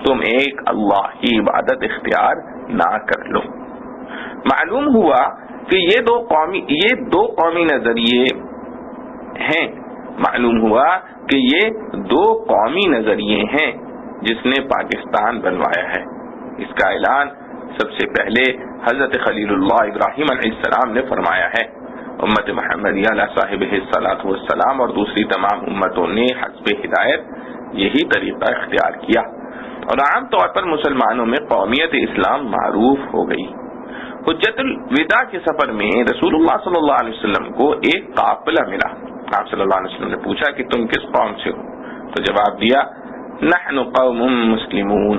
تم ایک اللہ کی عبادت اختیار نہ کر لو۔ معلوم ہوا کہ یہ دو قومی نظریے ہیں، معلوم ہوا کہ یہ دو قومی نظریے ہیں جس نے پاکستان بنوایا ہے۔ اس کا اعلان سب سے پہلے حضرت خلیل اللہ ابراہیم علیہ السلام نے فرمایا ہے، امت محمدیہ علیہ صاحب الصلاۃ والسلام اور دوسری تمام امتوں نے حسب ہدایت یہی طریقہ اختیار کیا، اور عام طور پر مسلمانوں میں قومیت اسلام معروف ہو گئی۔ حجت الوداع کے سفر میں رسول اللہ صلی اللہ علیہ وسلم کو ایک قافلہ ملا۔ آپ صلی اللہ علیہ وسلم نے پوچھا کہ تم کس قوم سے ہو؟ تو جواب دیا نحن قوم مسلمون۔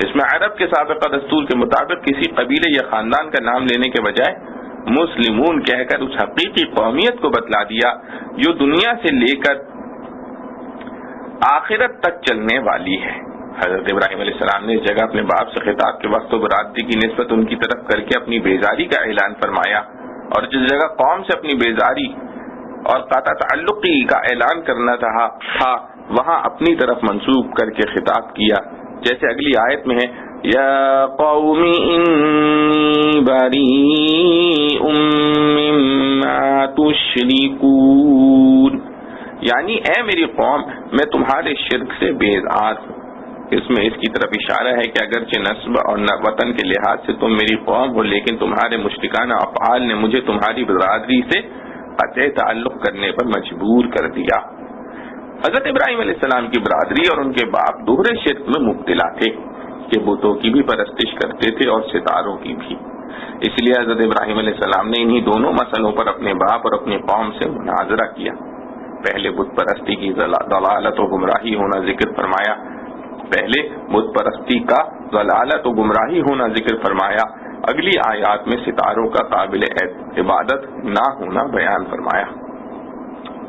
اس میں عرب کے سابقہ دستور کے مطابق کسی قبیلے یا خاندان کا نام لینے کے بجائے مسلمون کہہ کر اس حقیقی قومیت کو بتلا دیا جو دنیا سے لے کر آخرت تک چلنے والی ہے۔ حضرت ابراہیم علیہ السلام نے اس جگہ اپنے باپ سے خطاب کے وقت و برادری کی نسبت ان کی طرف کر کے اپنی بیزاری کا اعلان فرمایا، اور جس جگہ قوم سے اپنی بیزاری اور قطع تعلقی کا اعلان کرنا تھا وہاں اپنی طرف منسوب کر کے خطاب کیا، جیسے اگلی آیت میں ہے یا قوم انی بریء مما تشرکون، یعنی اے میری قوم میں تمہارے شرک سے بیزار ہوں۔ اس میں اس کی طرف اشارہ ہے کہ اگرچہ نسب اور وطن کے لحاظ سے تم میری قوم ہو، لیکن تمہارے مشرکانہ افعال نے مجھے تمہاری برادری سے قطع تعلق کرنے پر مجبور کر دیا۔ حضرت ابراہیم علیہ السلام کی برادری اور ان کے باپ دوہرے شرک میں مبتلا تھے کہ بتوں کی بھی پرستش کرتے تھے اور ستاروں کی بھی، اس لیے حضرت ابراہیم علیہ السلام نے انہی دونوں مسئلوں پر اپنے باپ اور اپنی قوم سے مناظرہ کیا۔ پہلے بت پرستی کی ضلالت و گمراہی ہونا ذکر فرمایا، اگلی آیات میں ستاروں کا قابل عبادت نہ ہونا بیان فرمایا،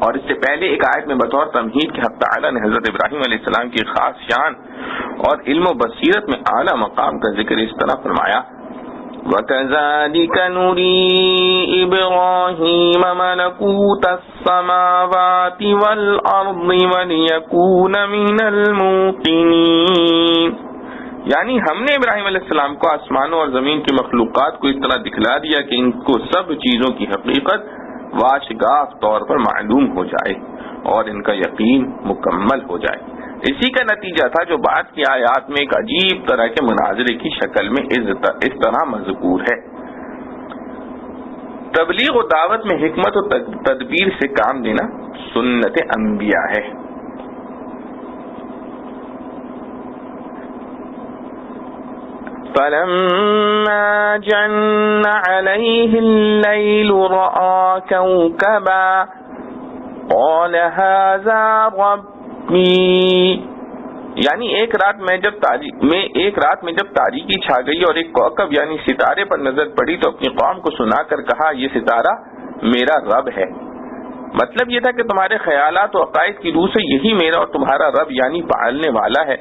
اور اس سے پہلے ایک آیت میں بطور تمہید کے حق تعالی نے حضرت ابراہیم علیہ السلام کی خاص شان اور علم و بصیرت میں اعلیٰ مقام کا ذکر اس طرح فرمایا وَكَذَلِكَ نُرِي إِبْرَاهِيمَ مَلَكُوتَ السَّمَاوَاتِ وَالْأَرْضِ وَلِيَكُونَ مِنَ الْمُوقِنِينَ، یعنی ہم نے ابراہیم علیہ السلام کو آسمانوں اور زمین کی مخلوقات کو اس طرح دکھلا دیا کہ ان کو سب چیزوں کی حقیقت واشگاف طور پر معلوم ہو جائے اور ان کا یقین مکمل ہو جائے۔ اسی کا نتیجہ تھا جو بعد کی آیات میں ایک عجیب طرح کے مناظرے کی شکل میں اس طرح مذکور ہے۔ تبلیغ و دعوت میں حکمت و تدبیر سے کام لینا سنت انبیاء ہے۔ فَلَمَّا جَنَّ عَلَيْهِ اللَّيْلُ رَأَىٰ كَوْكَبًا قَالَ هَٰذَا رَبِّي، یعنی ایک رات میں جب تاریکی چھا گئی اور ایک کوکب یعنی ستارے پر نظر پڑی تو اپنی قوم کو سنا کر کہا یہ ستارہ میرا رب ہے۔ مطلب یہ تھا کہ تمہارے خیالات و عقائد کی روح سے یہی میرا اور تمہارا رب یعنی پالنے والا ہے۔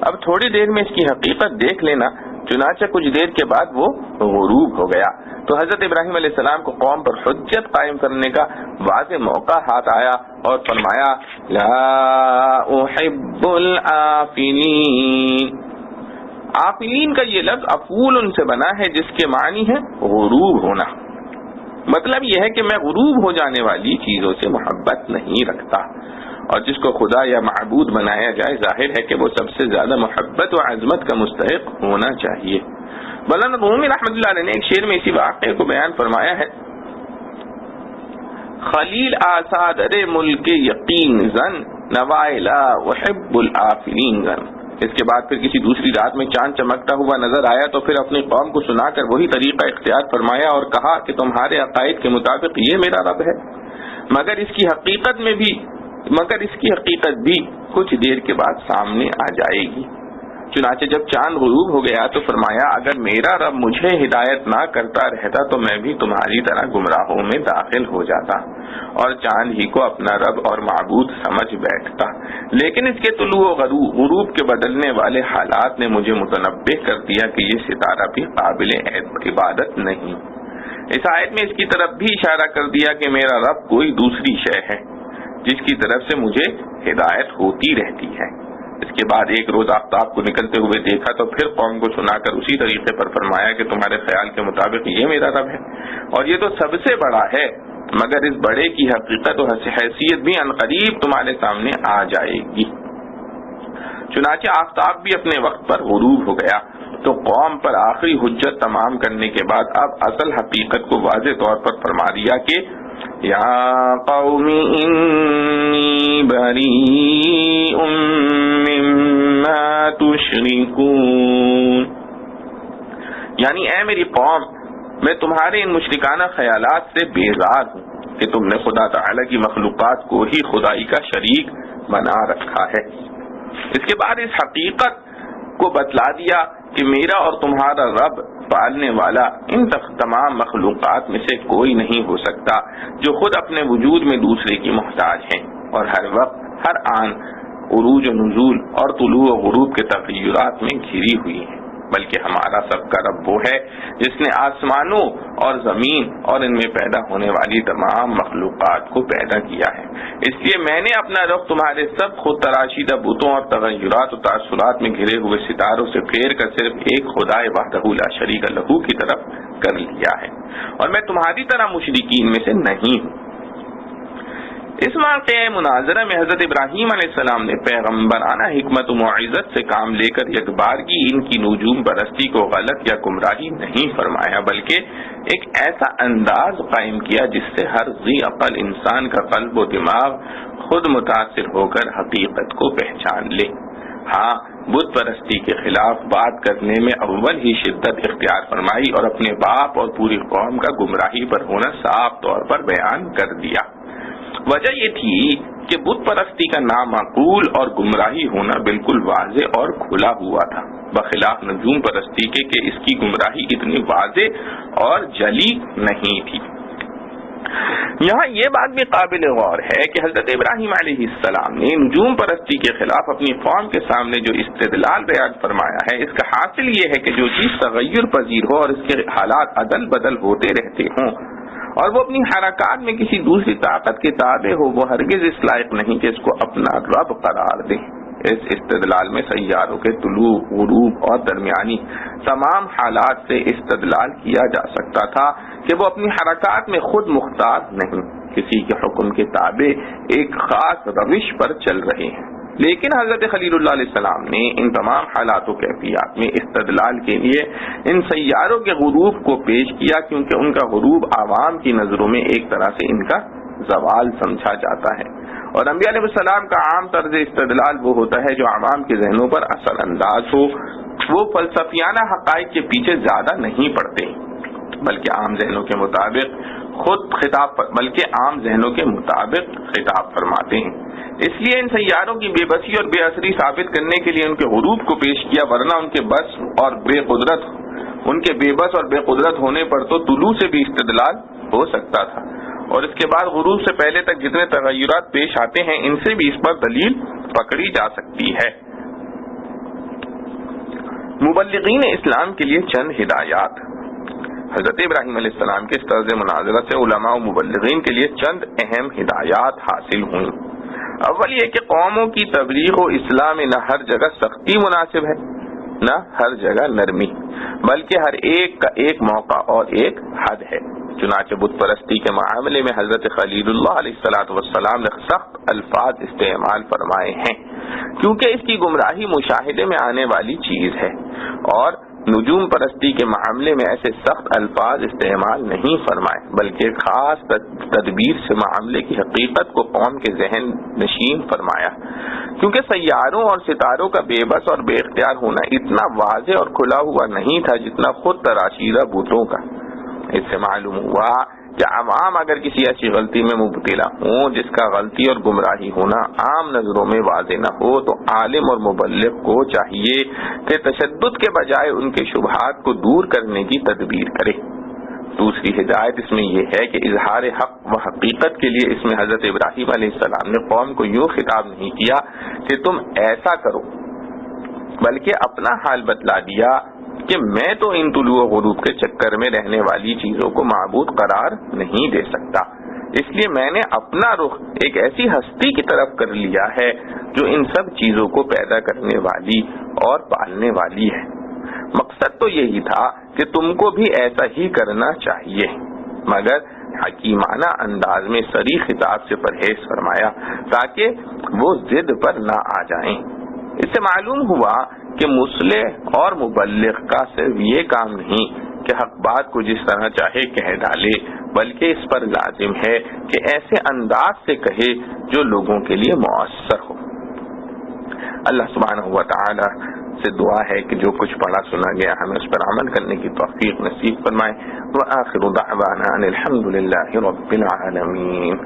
اب تھوڑی دیر میں اس کی حقیقت دیکھ لینا۔ چنانچہ کچھ دیر کے بعد وہ غروب ہو گیا تو حضرت ابراہیم علیہ السلام کو قوم پر حجت قائم کرنے کا واضح موقع ہاتھ آیا اور فرمایا لا احب العافلین۔ عافلین کا یہ لفظ افول ان سے بنا ہے جس کے معنی ہے غروب ہونا۔ مطلب یہ ہے کہ میں غروب ہو جانے والی چیزوں سے محبت نہیں رکھتا، اور جس کو خدا یا معبود بنایا جائے ظاہر ہے کہ وہ سب سے زیادہ محبت و عظمت کا مستحق ہونا چاہیے۔ مولانا رومی رحمۃ اللہ علیہ نے ایک شعر میں اسی واقعے کو بیان فرمایا ہے خلیل آساد ملک یقین زن نوائے لا احب العافلین زن۔ اس کے بعد پھر کسی دوسری رات میں چاند چمکتا ہوا نظر آیا تو پھر اپنی قوم کو سنا کر وہی طریقہ اختیار فرمایا اور کہا کہ تمہارے عقائد کے مطابق یہ میرا رب ہے، مگر اس کی حقیقت بھی کچھ دیر کے بعد سامنے آ جائے گی۔ چنانچہ جب چاند غروب ہو گیا تو فرمایا اگر میرا رب مجھے ہدایت نہ کرتا رہتا تو میں بھی تمہاری طرح گمراہوں میں داخل ہو جاتا اور چاند ہی کو اپنا رب اور معبود سمجھ بیٹھتا، لیکن اس کے طلوع و غروب کے بدلنے والے حالات نے مجھے متنبہ کر دیا کہ یہ ستارہ بھی قابل عبادت نہیں۔ اس آیت میں اس کی طرف بھی اشارہ کر دیا کہ میرا رب کوئی دوسری شے ہے جس کی طرف سے مجھے ہدایت ہوتی رہتی ہے۔ اس کے بعد ایک روز آفتاب کو نکلتے ہوئے دیکھا تو پھر قوم کو سنا کر اسی طریقے پر فرمایا کہ تمہارے خیال کے مطابق یہ میرا رب ہے اور یہ تو سب سے بڑا ہے، مگر اس بڑے کی حقیقت و حیثیت بھی عنقریب تمہارے سامنے آ جائے گی۔ چنانچہ آفتاب بھی اپنے وقت پر غروب ہو گیا تو قوم پر آخری حجت تمام کرنے کے بعد اب اصل حقیقت کو واضح طور پر فرما دیا کہ یا قوم انی بریء مما تشرکون، یعنی اے میری قوم، میں تمہارے ان مشرکانہ خیالات سے بیزار ہوں کہ تم نے خدا تعالی کی مخلوقات کو ہی خدائی کا شریک بنا رکھا ہے۔ اس کے بعد اس حقیقت کو بتلا دیا کہ میرا اور تمہارا رب پالنے والا ان تمام مخلوقات میں سے کوئی نہیں ہو سکتا جو خود اپنے وجود میں دوسرے کی محتاج ہیں اور ہر وقت ہر آن عروج و نزول اور طلوع و غروب کے تغیرات میں گھری ہوئی ہیں، بلکہ ہمارا سب کا رب وہ ہے جس نے آسمانوں اور زمین اور ان میں پیدا ہونے والی تمام مخلوقات کو پیدا کیا ہے۔ اس لیے میں نے اپنا رخ تمہارے سب خود تراشیدہ بتوں اور تغیرات و تاثرات میں گھرے ہوئے ستاروں سے پھیر کر صرف ایک خدائے وحدہ لا شریک لہ کی طرف کر لیا ہے، اور میں تمہاری طرح مشرکین میں سے نہیں ہوں۔ اس واقعہ مناظرہ میں حضرت ابراہیم علیہ السلام نے پیغمبرانہ حکمت و معزت سے کام لے کر یک بارگی ان کی نجوم پرستی کو غلط یا گمراہی نہیں فرمایا، بلکہ ایک ایسا انداز قائم کیا جس سے ہر ذی عقل انسان کا قلب و دماغ خود متاثر ہو کر حقیقت کو پہچان لے۔ ہاں، بت پرستی کے خلاف بات کرنے میں اول ہی شدت اختیار فرمائی اور اپنے باپ اور پوری قوم کا گمراہی پر ہونا صاف طور پر بیان کر دیا۔ وجہ یہ تھی کہ بت پرستی کا نامعقول اور گمراہی ہونا بالکل واضح اور کھلا ہوا تھا، بخلاف نجوم پرستی کے کہ اس کی گمراہی اتنی واضح اور جلی نہیں تھی۔ یہاں یہ بات بھی قابل غور ہے کہ حضرت ابراہیم علیہ السلام نے نجوم پرستی کے خلاف اپنی قوم کے سامنے جو استدلال بیان فرمایا ہے، اس کا حاصل یہ ہے کہ جو چیز تغیر پذیر ہو اور اس کے حالات عدل بدل ہوتے رہتے ہوں اور وہ اپنی حرکات میں کسی دوسری طاقت کے تابع ہو، وہ ہرگز اس لائق نہیں کہ اس کو اپنا رب قرار دے۔ اس استدلال میں سیاروں کے طلوع، غروب اور درمیانی تمام حالات سے استدلال کیا جا سکتا تھا کہ وہ اپنی حرکات میں خود مختار نہیں، کسی کے حکم کے تابع ایک خاص روش پر چل رہے ہیں۔ لیکن حضرت خلیل اللہ علیہ السلام نے ان تمام حالات و کیفیات میں استدلال کے لیے ان سیاروں کے غروب کو پیش کیا، کیونکہ ان کا غروب عوام کی نظروں میں ایک طرح سے ان کا زوال سمجھا جاتا ہے، اور انبیاء علیہ السلام کا عام طرز استدلال وہ ہوتا ہے جو عوام کے ذہنوں پر اثر انداز ہو۔ وہ فلسفیانہ حقائق کے پیچھے زیادہ نہیں پڑتے، بلکہ عام ذہنوں کے مطابق خطاب فرماتے ہیں۔ اس لیے ان سیاروں کی بے بسی اور بے اثری ثابت کرنے کے لیے ان کے غروب کو پیش کیا، ورنہ ان کے بے بس اور بے قدرت ہونے پر تو طلوع سے بھی استدلال ہو سکتا تھا، اور اس کے بعد غروب سے پہلے تک جتنے تغیرات پیش آتے ہیں ان سے بھی اس پر دلیل پکڑی جا سکتی ہے۔ مبلغین اسلام کے لیے چند ہدایات۔ حضرت ابراہیم علیہ السلام کے اس طرز مناظرہ سے علماء و مبلغین کے لیے چند اہم ہدایات حاصل ہوئیں۔ اول یہ کہ قوموں کی تبلیغ و اصلاح میں نہ ہر جگہ سختی مناسب ہے، نہ ہر جگہ نرمی، بلکہ ہر ایک کا ایک موقع اور ایک حد ہے۔ چنانچہ بت پرستی کے معاملے میں حضرت خلیل اللہ علیہ السلام نے سخت الفاظ استعمال فرمائے ہیں، کیونکہ اس کی گمراہی مشاہدے میں آنے والی چیز ہے، اور نجوم پرستی کے معاملے میں ایسے سخت الفاظ استعمال نہیں فرمائے، بلکہ خاص تدبیر سے معاملے کی حقیقت کو قوم کے ذہن نشین فرمایا، کیونکہ سیاروں اور ستاروں کا بے بس اور بے اختیار ہونا اتنا واضح اور کھلا ہوا نہیں تھا جتنا خود تراشیدہ بتوں کا۔ اس سے معلوم ہوا کہ عوام اگر کسی ایسی غلطی میں مبتلا ہوں جس کا غلطی اور گمراہی ہونا عام نظروں میں واضح نہ ہو، تو عالم اور مبلغ کو چاہیے کہ تشدد کے بجائے ان کے شبہات کو دور کرنے کی تدبیر کرے۔ دوسری ہدایت اس میں یہ ہے کہ اظہار حق و حقیقت کے لیے اس میں حضرت ابراہیم علیہ السلام نے قوم کو یوں خطاب نہیں کیا کہ تم ایسا کرو، بلکہ اپنا حال بتلا دیا کہ میں تو ان طلوع و غروب کے چکر میں رہنے والی چیزوں کو معبود قرار نہیں دے سکتا، اس لیے میں نے اپنا رخ ایک ایسی ہستی کی طرف کر لیا ہے جو ان سب چیزوں کو پیدا کرنے والی اور پالنے والی ہے۔ مقصد تو یہی تھا کہ تم کو بھی ایسا ہی کرنا چاہیے، مگر حکیمانہ انداز میں صریح خطاب سے پرہیز فرمایا تاکہ وہ ضد پر نہ آ جائیں۔ اس سے معلوم ہوا کہ مصلح اور مبلغ کا صرف یہ کام نہیں کہ حق بات کو جس طرح چاہے کہہ ڈالے، بلکہ اس پر لازم ہے کہ ایسے انداز سے کہے جو لوگوں کے لیے مؤثر ہو۔ اللہ سبحانہ و تعالی سے دعا ہے کہ جو کچھ پڑھا سنا گیا ہمیں اس پر عمل کرنے کی توفیق نصیب فرمائے۔ وآخر دعوانا ان الحمد للہ رب العالمین۔